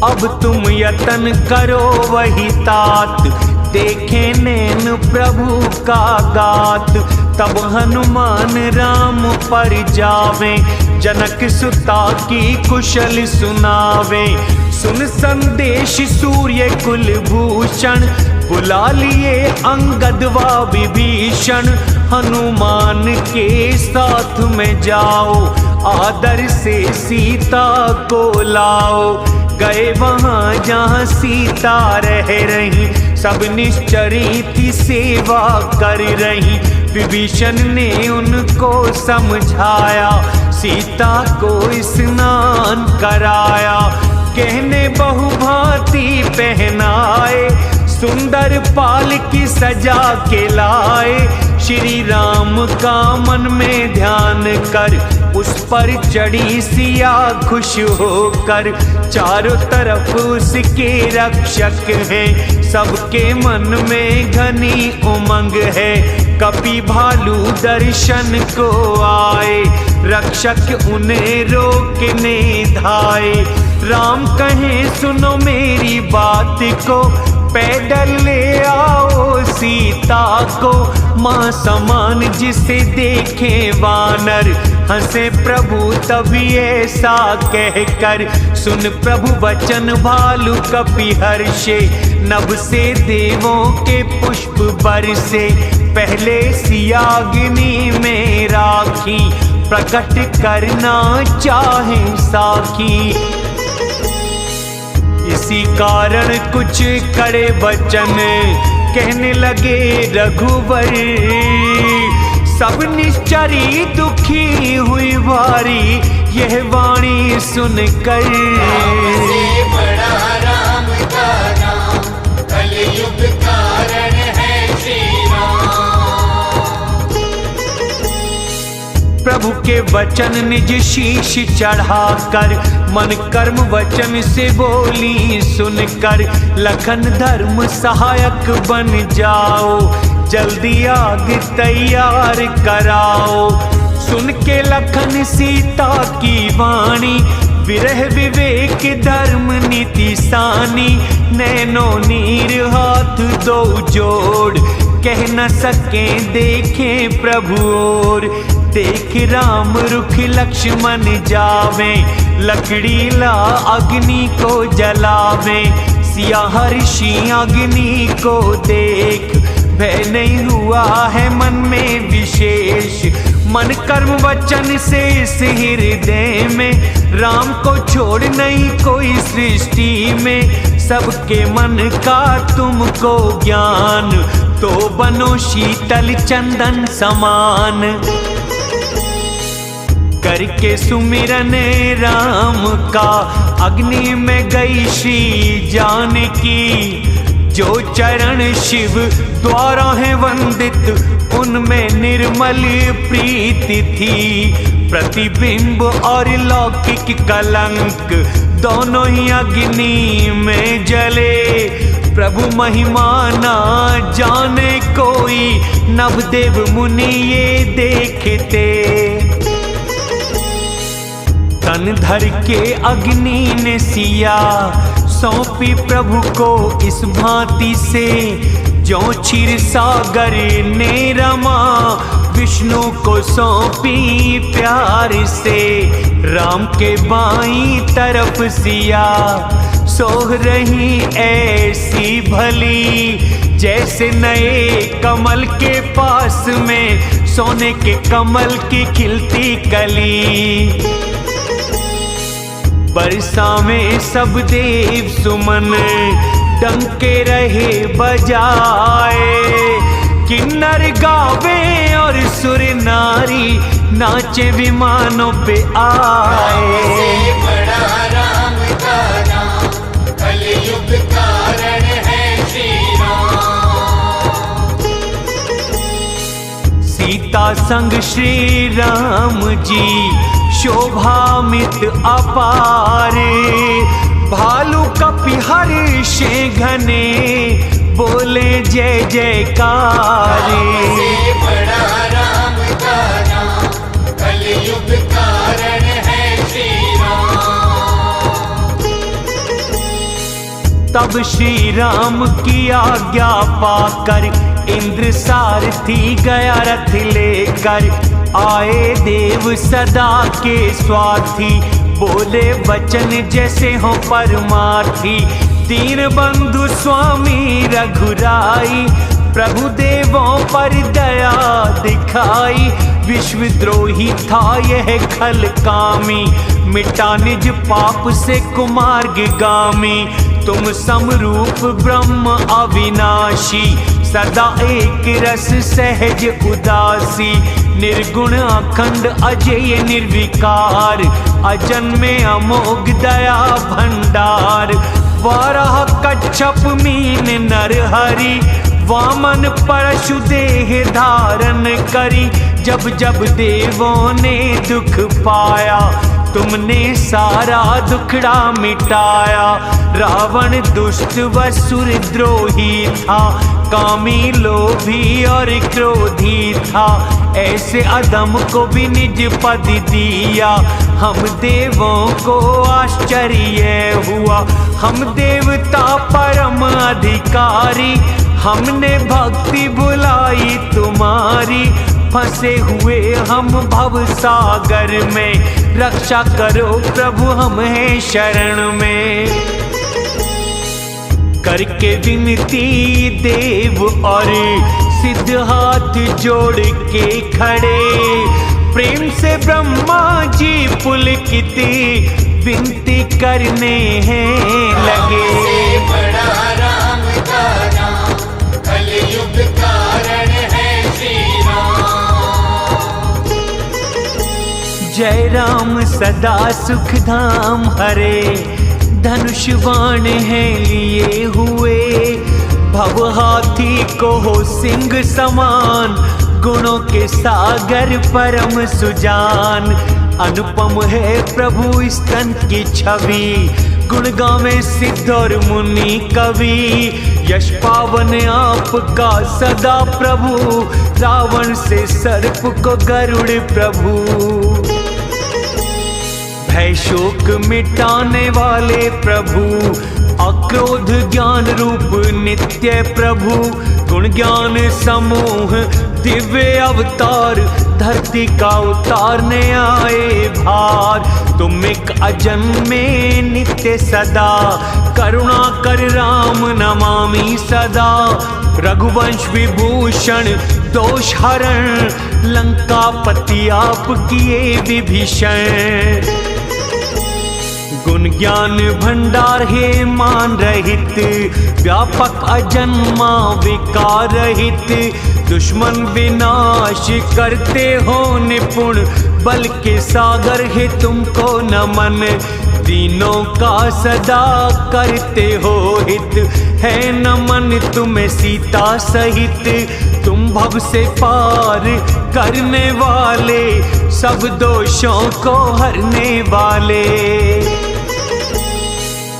अब तुम यतन करो वही तात, देखे नैन प्रभु का गात। तब हनुमान राम पर जावे, जनक सुता की कुशल सुनावे। सुन संदेश सूर्य कुलभूषण, बुला लिए अंगद व विभीषण। हनुमान के साथ में जाओ, आदर से सीता को लाओ। गए वहाँ जहाँ सीता रह रही, सब निश्चरी थी सेवा कर रही। विभीषण ने उनको समझाया, सीता को स्नान कराया। कहने बहुभांति पहनाए, सुंदर पाल की सजा के लाए। श्री राम का मन में ध्यान कर, उस पर चढ़ी सिया खुश होकर। चारों तरफ उसके रक्षक हैं, सबके मन में घनी उमंग है। कपि भालू दर्शन को आए, रक्षक उन्हें रोकने धाए। राम कहे सुनो मेरी बात को, पैदल ले आओ सीता को, माँ समान जिसे देखे वानर। हंसे प्रभु तभी ऐसा कहकर, सुन प्रभु वचन भालु कपि हर्षे। नभ से देवों के पुष्प बरसे, पहले सियाग्नि में राखी, प्रकट करना चाहे साखी। इसी कारण कुछ कड़े वचन कहने लगे रघुवर, सब निश्चरी दुखी हुई भारी यह वाणी सुनकर। से बड़ा राम का नाम, कलयुग कारण है श्री राम। प्रभु के वचन निज शीश चढ़ाकर, मन कर्म वचन से बोली सुनकर। लखन धर्म सहायक बन जाओ, जल्दी आग तैयार कराओ। सुन के लखन सीता की वाणी, विरह विवेक धर्म नीति सानी। नैनो नीर हाथ दो जोड़, कह न सके देखे प्रभु और। देख राम रुख लक्ष्मण जावे, लकड़ी ला अग्नि को जलावे। सिया हर्षि अग्नि को देख, भय नहीं हुआ है मन में विशेष। मन कर्म वचन से इस हृदय में, राम को छोड़ नहीं कोई सृष्टि में। सबके मन का तुमको ज्ञान, तो बनो शीतल चंदन समान। करके सुमिरन राम का, अग्नि में गई श्री जानकी। जो चरण शिव द्वारा है वंदित, उनमें निर्मल प्रीति थी। प्रतिबिंब और लौकिक कलंक, दोनों ही अग्नि में जले। प्रभु महिमा ना जाने कोई, नवदेव मुनि ये देखते। तन धर के अग्नि ने सिया, सौंपी प्रभु को इस भांति से। जो क्षीर सागर ने रमा, विष्णु को सौंपी प्यार से। राम के बाईं तरफ सिया, सोह रही ऐसी भली। जैसे नए कमल के पास में, सोने के कमल की खिलती कली। बरसा में सब देव सुमन, डंके रहे बजाए। किन्नर गावे और सुर नारी, नाचे विमानों पे आए। से बड़ा राम का नाम, कलयुग कारण है श्री राम। सीता संग श्री राम जी, शोभामित अपारे। भालू कपि हर्षे घने, बोले जय जयकारे। से बड़ा राम का नाम, कलयुग कारण है श्री राम। तब श्री राम की आज्ञा पाकर, इंद्र सारथी गया रथ लेकर। आए देव सदा के स्वार्थी, बोले वचन जैसे हो परमार्थी। दीन बंधु स्वामी रघुराई, प्रभु देवों पर दया दिखाई। विश्वद्रोही था यह खल कामी, मिटा निज पाप से कुमार्गामी। तुम समरूप ब्रह्म अविनाशी, सदा एक रस सहज उदासी। निर्गुण अखंड अजय निर्विकार, अजन्मे अमोघ दया भंडार। वाराह कच्छप मीन नरहरि, वामन परशु देह धारण करी। जब जब देवों ने दुख पाया, तुमने सारा दुखड़ा मिटाया। रावण दुष्ट वसुर द्रोही था, कामी लोभी और क्रोधी था, ऐसे अदम को भी निज पद दिया। हम देवों को आश्चर्य हुआ, हम देवता परम अधिकारी, हमने भक्ति बुलाई तुम्हारी। फंसे हुए हम भव सागर में, रक्षा करो प्रभु हम हैं शरण में। करके विनती देव और सिद्ध हाथ जोड़ के खड़े, प्रेम से ब्रह्मा जी पुलकित विनती करने हैं लगे। से बड़ा राम का नाम, कलयुग कारण है श्री राम। जय राम सदा सुख धाम हरे, धनुष बाण है लिए हुए, भव हाथी को हो सिंह समान, गुणों के सागर परम सुजान। अनुपम है प्रभु स्तन की छवि, गुण गावे सिद्ध और मुनि कवि। यश पावन आपका सदा प्रभु, रावण से सर्प को गरुड़ प्रभु। भय शोक मिटाने वाले प्रभु, अक्रोध ज्ञान रूप नित्य प्रभु। गुण ज्ञान समूह दिव्य अवतार, धरती का उतारने आए भार। तुम एक अजन्मे नित्य सदा, करुणा कर राम नमामि सदा। रघुवंश विभूषण दोष हरण, लंकापति आप किए विभीषण। गुण ज्ञान भंडार है मान रहित, व्यापक अजन्मा विकार रहित। दुश्मन विनाश करते हो निपुण, बल के सागर है तुमको नमन। दीनों का सदा करते हो हित, है नमन तुम्हें सीता सहित। तुम भव से पार करने वाले, सब दोषों को हरने वाले।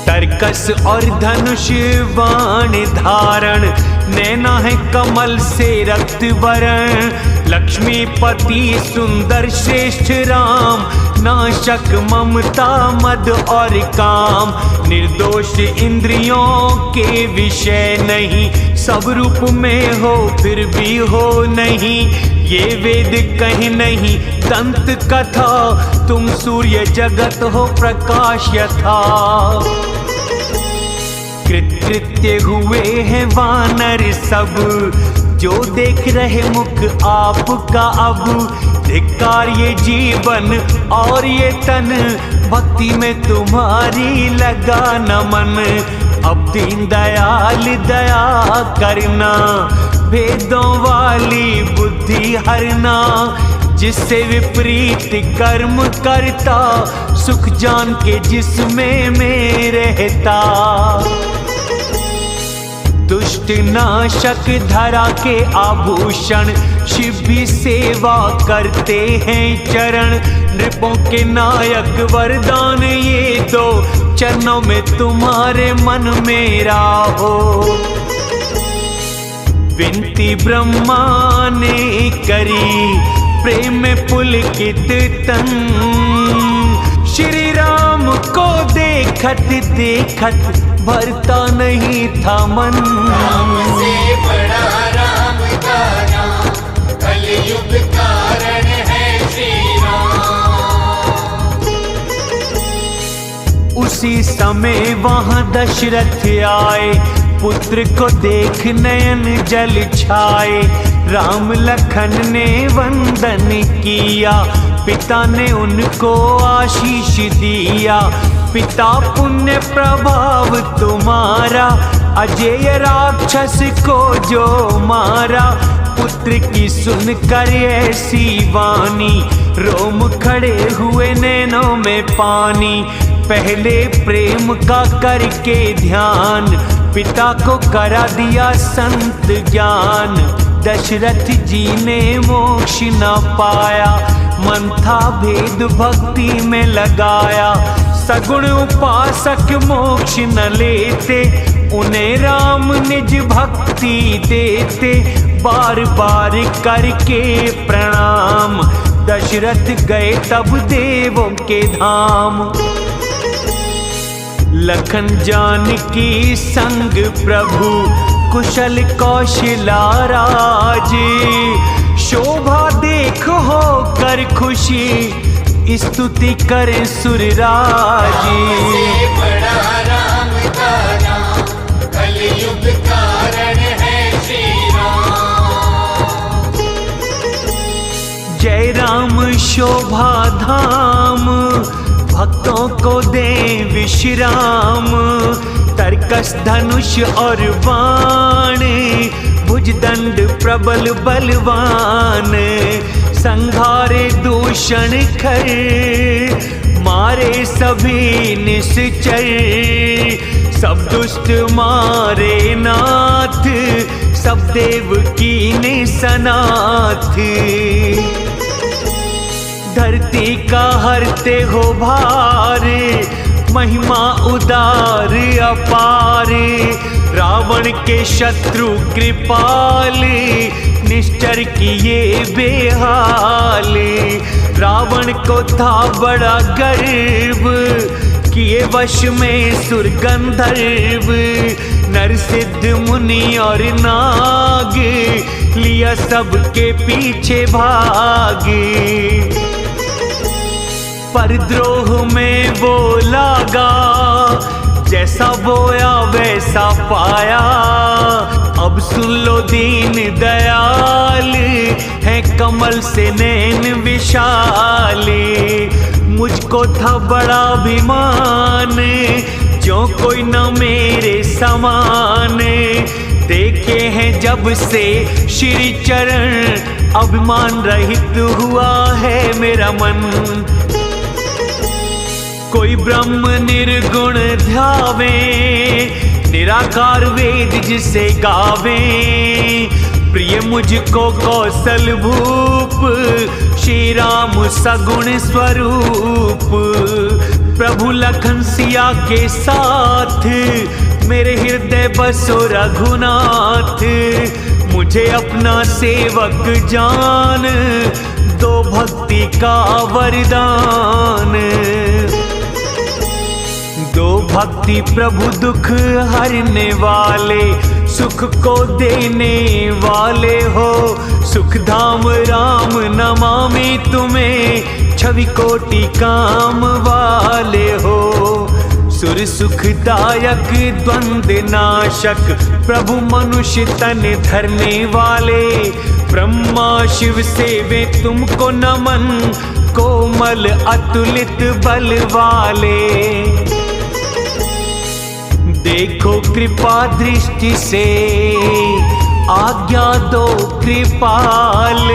तरकस और धनुष बाण धारण, नैना है कमल से रक्त वरण। लक्ष्मीपति सुंदर श्रेष्ठ राम, नाशक ममता मद और काम। निर्दोष इंद्रियों के विषय नहीं, सब रूप में हो फिर भी हो नहीं। ये वेद कहीं नहीं दंत कथा, तुम सूर्य जगत हो प्रकाश यथा। कृत्य हुए हैं वानर सब, जो देख रहे मुख आपका अब। धिक्कार ये जीवन और ये तन, भक्ति में तुम्हारी लगा नमन। अब दीन दयाल दया करना, भेदों वाली बुद्धि हरना। जिससे विपरीत कर्म करता, सुख जान के जिसमें में रहता। दुष्ट नाशक धरा के आभूषण, शिव भी सेवा करते हैं चरण। नृपों के नायक वरदान ये दो, चरणों में तुम्हारे मन मेरा हो। विनती ब्रह्मा ने करी, प्रेम में पुलकित तन। श्री राम को देखत देखत, भरता नहीं था मन। राम से बड़ा राम का नाम, कलयुग कारण है श्री राम। उसी समय वहां दशरथ आए, पुत्र को देख नयन जल छाए। राम लखन ने वंदन किया, पिता ने उनको आशीष दिया। पिता पुण्य प्रभाव तुम्हारा, अजेय राक्षस को जो मारा। पुत्र की सुन कर ऐसी वाणी, रोम खड़े हुए नैनों में पानी। पहले प्रेम का करके ध्यान, पिता को करा दिया संत ज्ञान। दशरथ जी ने मोक्ष न पाया, मंथा भेद भक्ति में लगाया। सगुण उपासक मोक्ष न लेते, उन्हें राम निज भक्ति देते। बार बार करके प्रणाम, दशरथ गए तब देवों के धाम। लखन जानकी संग प्रभु, कुशल कौशला राज। शोभा देख हो कर खुशी, स्तुति करें सुरराज। से बड़ा राम का नाम, कलयुग कारण है श्री राम। जय राम शोभा धाम, भक्तों को दे विश्राम। तरकस धनुष और बाण, भुजदंड प्रबल बलवान। संघारे दूषण खर, मारे सभी निश्चर। सब दुष्ट मारे नाथ, सब देव कीने सनाथ। धरती का हरते हो भार, महिमा उदार अपार। रावण के शत्रु कृपाल, निश्चर किए बेहाल। रावण को था बड़ा गर्व, किए वश में सुर गंधर्व। नर सिद्ध मुनि और नाग, लिया सबके पीछे भाग। पर द्रोह में वो लागा, जैसा बोया वैसा पाया। अब सुन लो दीन दयाल, है कमल से नैन विशाल। मुझको था बड़ा अभिमान, जो कोई न मेरे समान। देखे हैं जब से श्री चरण, अभिमान रहित हुआ है मेरा मन। कोई ब्रह्म निर्गुण ध्यावे, निराकार वेद जिसे गावे। प्रिय मुझको कौशल भूप, श्री राम सगुण स्वरूप। प्रभु लखन सिया के साथ, मेरे हृदय बसो रघुनाथ। मुझे अपना सेवक जान, दो भक्ति का वरदान। दो भक्ति प्रभु दुख हरने वाले, सुख को देने वाले हो। सुख धाम राम नमामि तुम्हें, छवि कोटि काम वाले हो। सुर सुखदायक द्वंद नाशक, प्रभु मनुष्य तन धरने वाले। ब्रह्मा शिव सेवे तुमको नमन, कोमल अतुलित बल वाले। देखो कृपा दृष्टि से, आज्ञा दो कृपाल।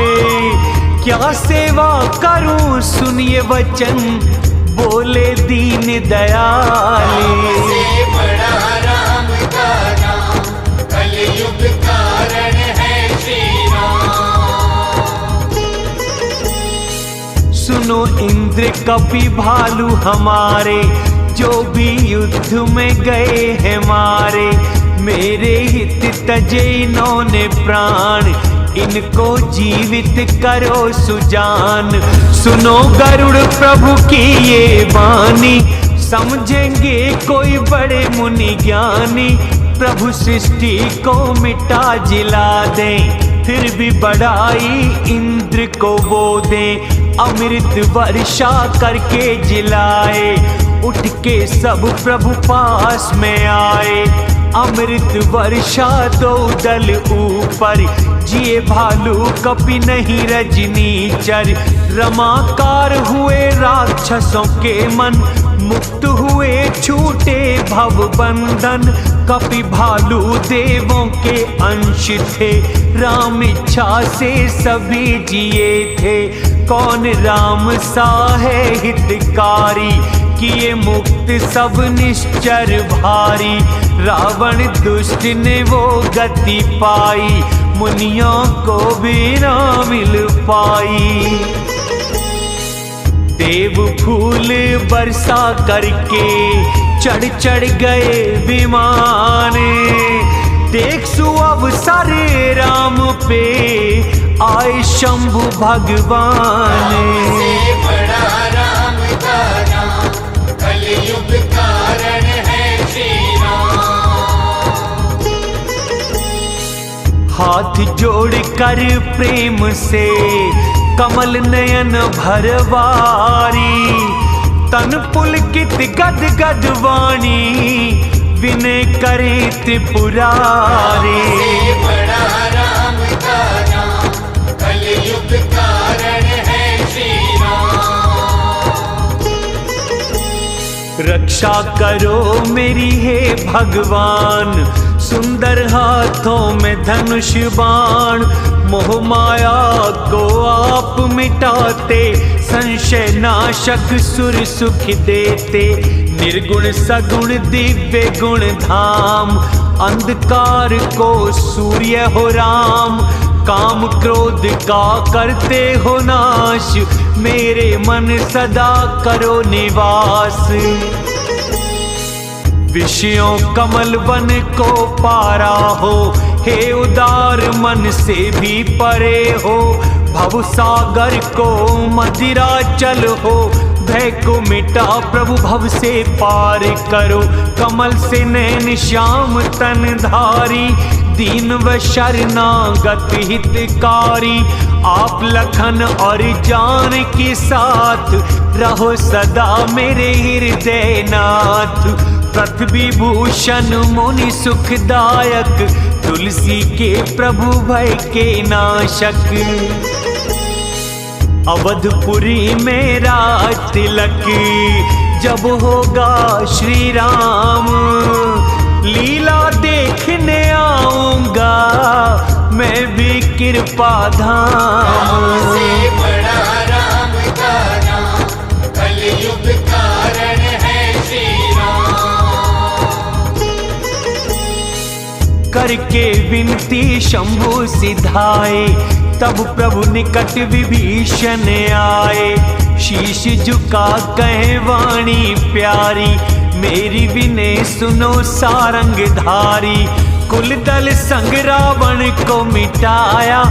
क्या सेवा करूं सुनिए वचन, बोले दीन दयाल। से बड़ा राम का नाम, कलयुग कारण है श्री राम। सुनो इंद्र कपि भालू हमारे, जो भी युद्ध में गए हैं मारे। मेरे हित तजे इन्होंने प्राण, इनको जीवित करो सुजान। सुनो गरुड़ प्रभु की ये वाणी, समझेंगे कोई बड़े मुनि ज्ञानी। प्रभु सृष्टि को मिटा जिला दें, फिर भी बड़ाई इंद्र को वो दें। अमृत वर्षा करके जिलाए, उठ के सब प्रभु पास में आए। अमृत वर्षा दो दल ऊपर, जिए भालू कपि नहीं रजनीचर। रमाकार हुए राक्षसों के मन, मुक्त हुए छूटे भव बंधन। कपि भालू देवों के अंश थे, राम इच्छा से सभी जिए थे। कौन राम सा है हितकारी, किए मुक्त सब निश्चर भारी। रावण दुष्ट ने वो गति पाई, मुनियों को भी ना मिल पाई। देव फूल बरसा करके चढ़ चढ़ गए विमान। देख सुअवसर राम पे आए शंभु भगवान। से बड़ा राम का नाम कलयुग कारण है श्री राम। हाथ जोड़ कर प्रेम से कमल नयन भरवारी। तन पुलकित गद गद वाणी विनय करे त्रिपुरारी। से बड़ा राम का नाम कलयुग कारण है श्री राम। रक्षा करो मेरी हे भगवान, सुंदर हाथों में धनुष बाण। मोह माया को आप मिटाते, संशय नाशक सुर सुख देते। निर्गुण सगुण दिव्य गुण धाम, अंधकार को सूर्य हो राम। काम क्रोध का करते हो नाश, मेरे मन सदा करो निवास। विषयों कमल वन को पारा हो, हे उदार मन से भी परे हो। भव सागर को मदिरा चल हो, भय को मिटा प्रभु भव से पार करो। कमल से नैन श्याम तन धारी, दीन व शरणागत हितकारी। आप लखन और जान के साथ, रहो सदा मेरे हृदय नाथ। पृथ्वी भूषण मुनि सुखदायक, तुलसी के प्रभु भय के नाशक। अवधपुरी मेरा तिलक, जब होगा श्री राम। लीला देखने आऊंगा मैं भी कृपा धाम। से बड़ा राम का नाम कलयुग कारण है श्री राम। करके विनती शंभु सिधाए, तब प्रभु निकट विभीषण आए। शीश झुका कहे वाणी प्यारी, मेरी विनय सुनो सारंग धारी। कुल दल संग रावण को मिटाया,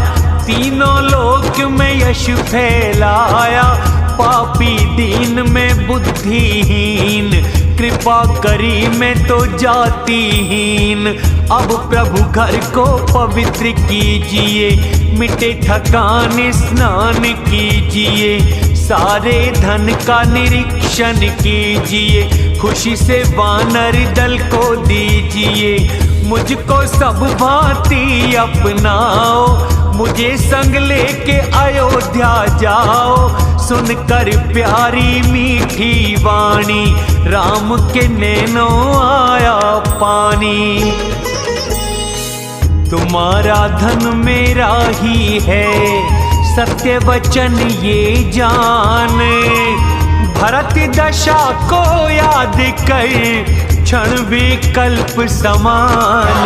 तीनों लोक में यश फैलाया। पापी दीन में बुद्धिहीन, कृपा करी मैं तो जातिहीन। अब प्रभु घर को पवित्र कीजिए, मिटे थकान स्नान कीजिए। सारे धन का निरीक्षण कीजिए, खुशी से वानर दल को दीजिए। मुझको सब भांति अपनाओ, मुझे संग लेके अयोध्या जाओ। सुनकर प्यारी मीठी वाणी, राम के नैनों आया पानी। तुम्हारा धन मेरा ही है, सत्य वचन ये जान। भरत दशा को याद कर, क्षण विकल्प समान।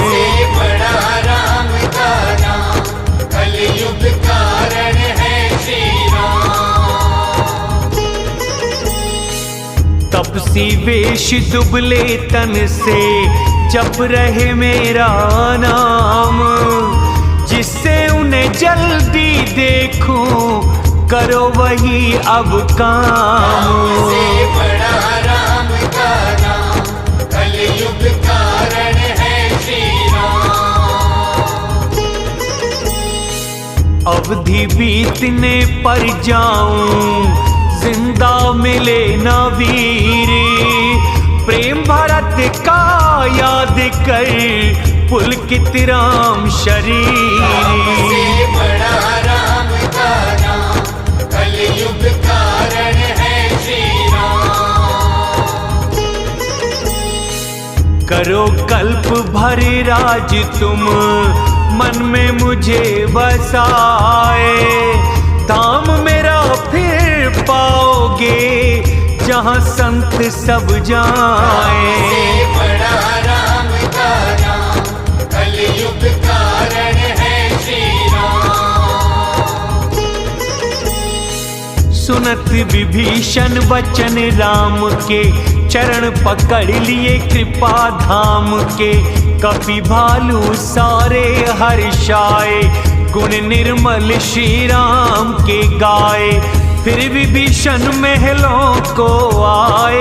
से बड़ा राम का नाम कलयुग कारण है श्री राम। तपसी वेश दुबले तन से, जप रहे मेरा नाम। जिससे उन्हें जल्दी देखूं, करो वही अब काम। से बड़ा राम का नाम कलयुग कारण है श्री राम। अवधि बीतने पर जाऊं, जिंदा मिले न वीर। प्रेम भरत का याद कर, पुलकित राम शरीर। से बड़ा राम का नाम कलयुग कारण है श्री राम। करो कल्प भर राज तुम, मन में मुझे बसाए। धाम मेरा फिर पाओगे, जहाँ संत सब जाए। से बड़ा राम का नाम कलयुग कारण है श्री राम। सुनत विभीषण वचन राम के, चरण पकड़ लिए कृपा धाम के। कपि भालू सारे हर्षाए, गुण निर्मल श्री राम के गाए। फिर विभीषण महलों को आए,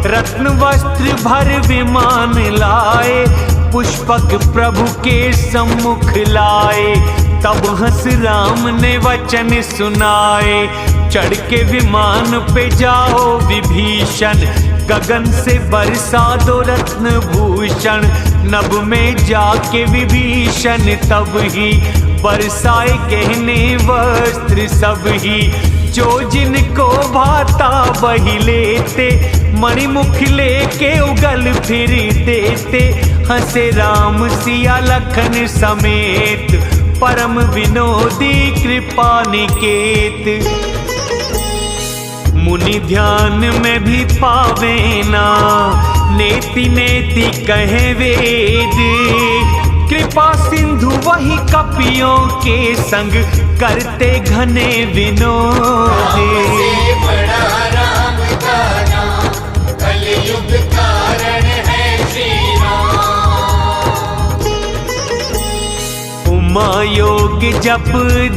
रत्न वस्त्र भर विमान लाए। पुष्पक प्रभु के सम्मुख लाए, तब हंस राम ने वचन सुनाए। चढ़ के विमान पे जाओ विभीषण, गगन से बरसा दो रत्न भूषण। नभ में जाके विभीषण तब ही, बरसाए गहने वस्त्र सब ही। जो जिनको भाता वही लेते, मणिमुख लेके उगल फिर देते। हंसे राम सिया लखन समेत, परम विनोदी कृपा निकेत। मुनि ध्यान में भी पावे ना, नेति नेति कहे वेद। कृपा सिंधु वही कपियों के संग, करते घने विनोद। से बड़ा राम का नाम, कलयुग कारण है श्री राम। उमा योग जप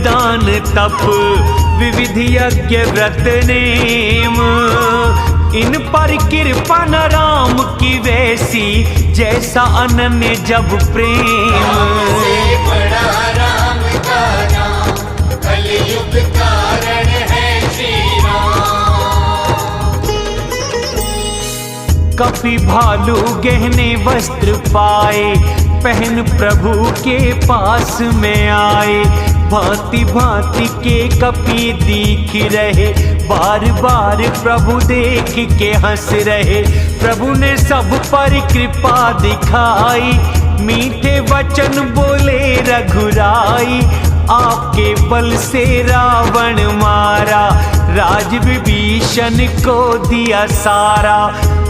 दान तप, विविध यज्ञ व्रत नेम। इन पर कृपा न राम की वैसी, जैसा अनन्य जब प्रेम। से बड़ा राम का नाम, कलयुग कारण है श्री राम। कपि भालू गहने वस्त्र पाए, पहन प्रभु के पास में आए। भांति भांति के कपि दिख रहे, बार बार प्रभु देख के हंस रहे। प्रभु ने सब पर कृपा दिखाई, मीठे वचन बोले रघुराई। आपके बल से रावण मारा, राज विभीषण को दिया सारा।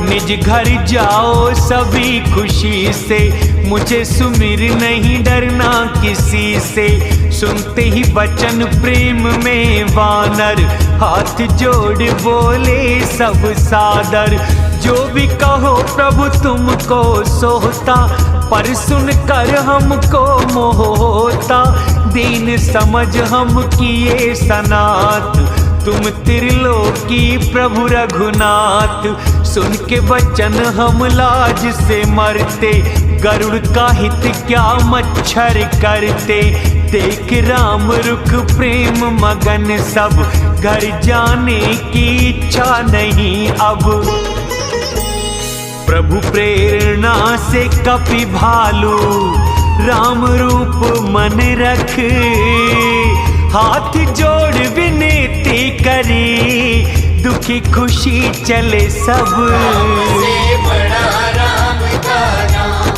निज घर जाओ सभी खुशी से, मुझे सुमिर नहीं डरना किसी से। सुनते ही वचन प्रेम में वानर, हाथ जोड़ बोले सब सादर। जो भी कहो प्रभु तुमको सोता, पर सुन कर हमको मोह होता। दीन समझ हम किए सनाथ, तुम त्रिलोकी प्रभु रघुनाथ। सुन के वचन हम लाज से मरते, गरुड़ का हित क्या मच्छर करते। देख राम रुख प्रेम मगन सब, घर जाने की इच्छा नहीं अब। प्रभु प्रेरणा से कपि भालू, राम रूप मन रख। हाथ जोड़ विनती करी, दुखी खुशी चले सब। से बड़ा राम का नाम,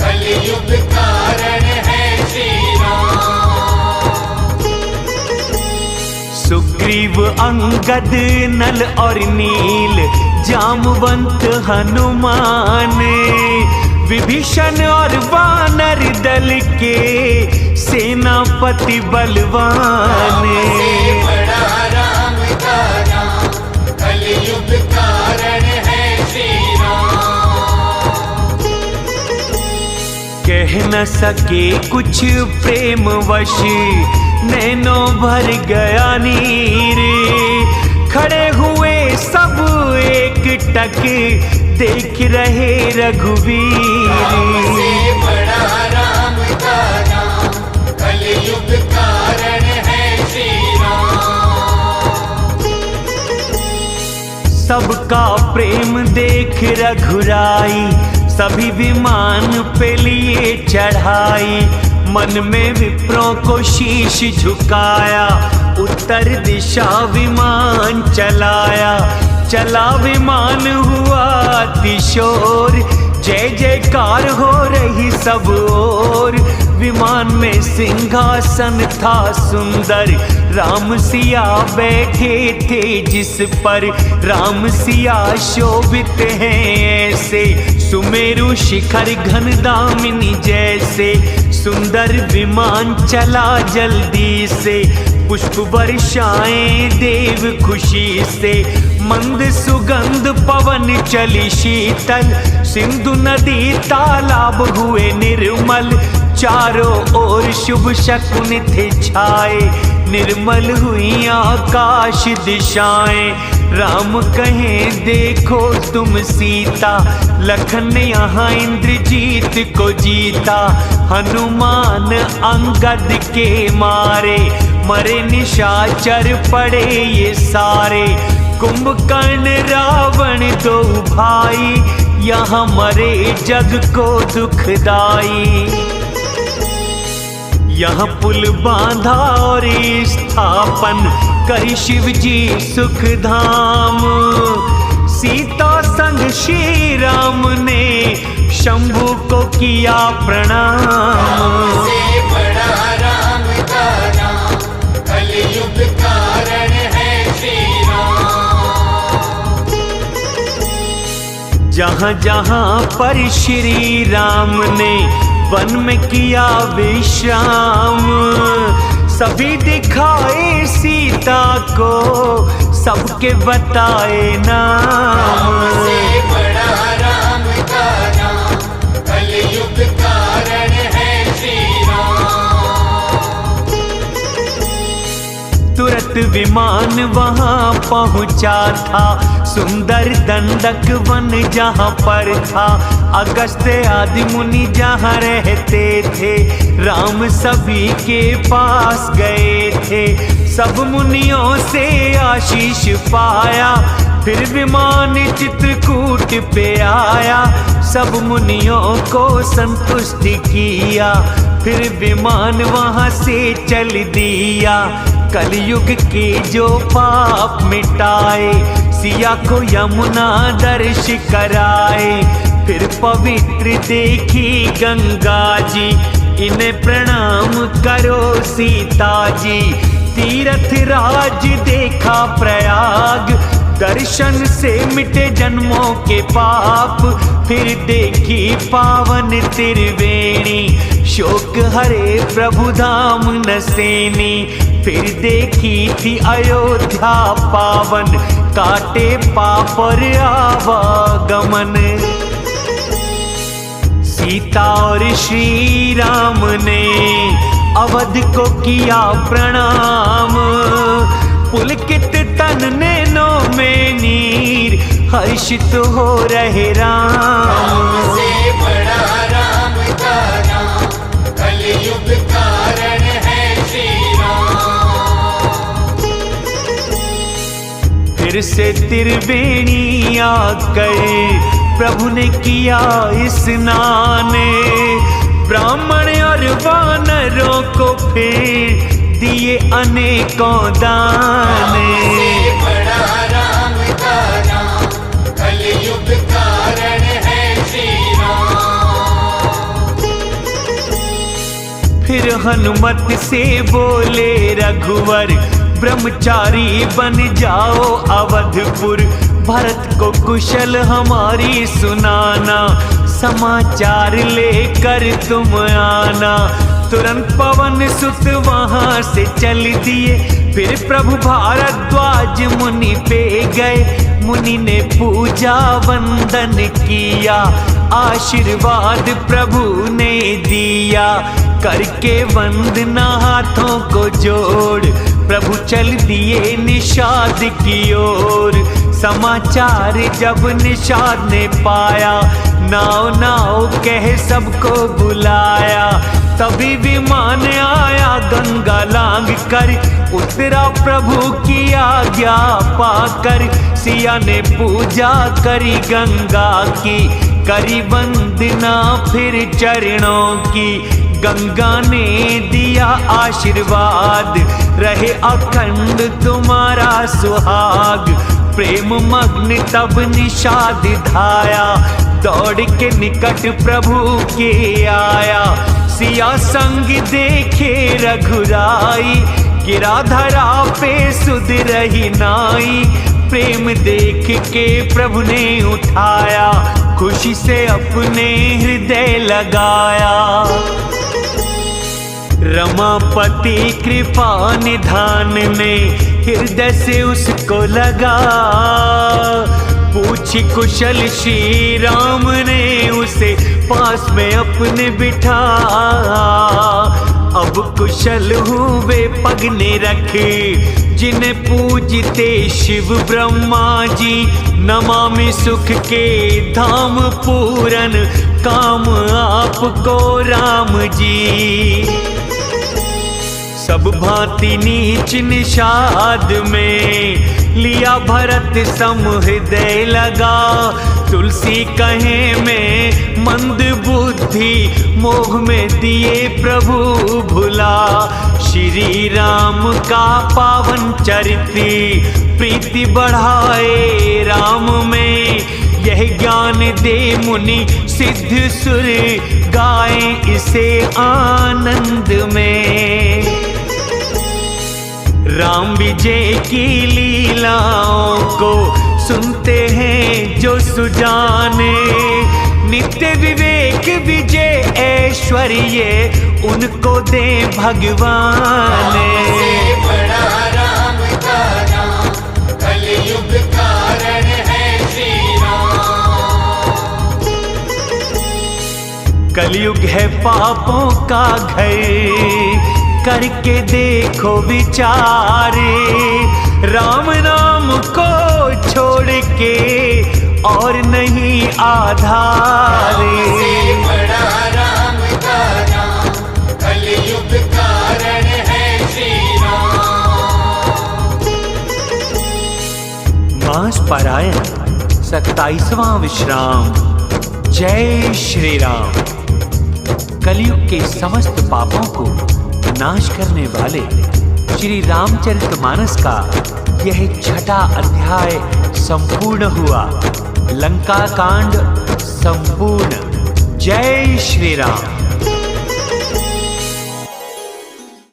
कलयुग कारण है श्री राम। सुग्रीव अंगद नल और नील, जामवंत हनुमान। विभीषण और वानर दल के, सेनापति बलवान। से बड़ा राम का नाम, कलयुग कारण है श्री राम। कह न सके कुछ प्रेम वश, नैनों भर गया नीर। खड़े हुए सब एक टक, देख रहे रघुवीर। से बड़ा राम का नाम, कलयुग कारण है श्री राम। सबका प्रेम देख रघुराई, सभी विमान पे लिए चढ़ाई। मन में विप्रों को शीश झुकाया, उत्तर दिशा विमान चलाया। चला विमान हुआ तिशोर, जय जयकार हो रही सब ओर। विमान में सिंहासन था सुंदर, राम सिया बैठे थे जिस पर। राम सिया शोभित हैं ऐसे, सुमेरु शिखर घन दामिनी जैसे। सुंदर विमान चला जल्दी से, पुष्प वर्षाएं देव खुशी से, मंद सुगंध पवन चली शीतल, सिंधु नदी तालाब हुए निर्मल, चारों ओर शुभ शकुन थे छाए, निर्मल हुई आकाश दिशाएं। राम कहें देखो तुम सीता, लखन ने यहाँ इंद्रजीत को जीता, हनुमान अंगद के मारे, मरे निशाचर पड़े ये सारे, कुंभकर्ण रावण दो भाई, यहाँ मरे जग को दुखदाई। यहाँ पुल बांधा और स्थापन करी शिव जी सुख धाम, सीता संग श्री राम ने शंभु को किया प्रणाम। से बड़ा राम का नाम, कलयुग कारण है श्री राम। जहाँ जहाँ पर श्री राम ने वन में किया विश्राम, सभी दिखाए सीता को, सबके बताए नाम। से बड़ा राम का नाम, कलयुग कारण है श्री राम। तुरंत विमान वहां पहुंचा था, सुंदर दंडक वन जहाँ पर था, अगस्त्य आदि मुनि जहाँ रहते थे, राम सभी के पास गए थे, सब मुनियों से आशीष पाया, फिर विमान चित्रकूट पे आया, सब मुनियों को संतुष्ट किया, फिर विमान वहां से चल दिया, कलयुग के जो पाप मिटाए, सिया को यमुना दर्श कराए, फिर पवित्र देखी गंगा जी, इन्हें प्रणाम करो सीता जी, तीर्थ राज देखा प्रयाग, दर्शन से मिटे जन्मों के पाप, फिर देखी पावन त्रिवेणी, शोक हरे प्रभु धाम नसेनी, फिर देखी थी अयोध्या पावन, काटे पाप और आवागमन। सीता और श्री राम ने अवध को किया प्रणाम, पुलकित तन नैनों में नीर, हर्षित हो रहे राम। से बड़ा राम का नाम, कलयुग कारण है श्री राम। फिर से त्रिवेणी आकर प्रभु ने किया स्नान, ब्राह्मण और वानरों को फिर दिए अनेकों दान। से बड़ा राम का नाम, कलयुग कारण है श्री राम। फिर हनुमत से बोले रघुवर, ब्रह्मचारी बन जाओ अवधपुर, भरत को कुशल हमारी सुनाना, समाचार लेकर तुम आना। तुरंत पवन सुत वहां से चल दिए, फिर प्रभु भारद्वाज मुनि पे गए, मुनि ने पूजा वंदन किया, आशीर्वाद प्रभु ने दिया, करके वंदना हाथों को जोड़, प्रभु चल दिए निषाद की ओर। समाचार जब निषाद ने पाया, नाव नाव कह सबको बुलाया, तभी विमान आया गंगा लांग कर, उतरा प्रभु की आज्ञा पाकर, सिया ने पूजा करी गंगा की, करी वंदना फिर चरणों की, गंगा ने दिया आशीर्वाद, रहे अखंड तुम्हारा सुहाग। प्रेम मग्न तब निषाद धाया, दौड़ के निकट प्रभु के आया, सिया संग देखे रघुराई, गिरा धरा पे सुध रही नाई, प्रेम देख के प्रभु ने उठाया, खुशी से अपने हृदय लगाया। रमापति कृपा निधान ने हृदय से उसको लगा। पूछी कुशल श्री राम ने उसे पास में अपने बिठा। अब कुशल हुए पग ने रखे जिन्हें पूजते शिव ब्रह्मा जी। नमामि सुख के धाम पूरन काम आपको राम जी। सब भांति नीच निषाद में लिया भरत समहृदय लगा। तुलसी कहे में मंद बुद्धि मोह में दिए प्रभु भुला। श्री राम का पावन चरित्र प्रीति बढ़ाए राम में। यह ज्ञान दे मुनि सिद्ध सुर गाए इसे आनंद में। राम विजय की लीलाओं को सुनते हैं जो सुजाने। नित्य विवेक विजय ऐश्वर्य उनको दे भगवान। से बड़ा राम का नाम कलयुग कारण है श्री राम। कलयुग है पापों का घर करके देखो विचारे। राम नाम को छोड़ के और नहीं आधारे। से बड़ा राम का नाम कलयुग कारण है श्री राम। मास पारायण 27वां विश्राम। जय श्री राम। कलयुग के समस्त पापों को नाश करने वाले श्री रामचरितमानस का यह छठा अध्याय संपूर्ण हुआ। लंका कांड संपूर्ण। जय श्री राम।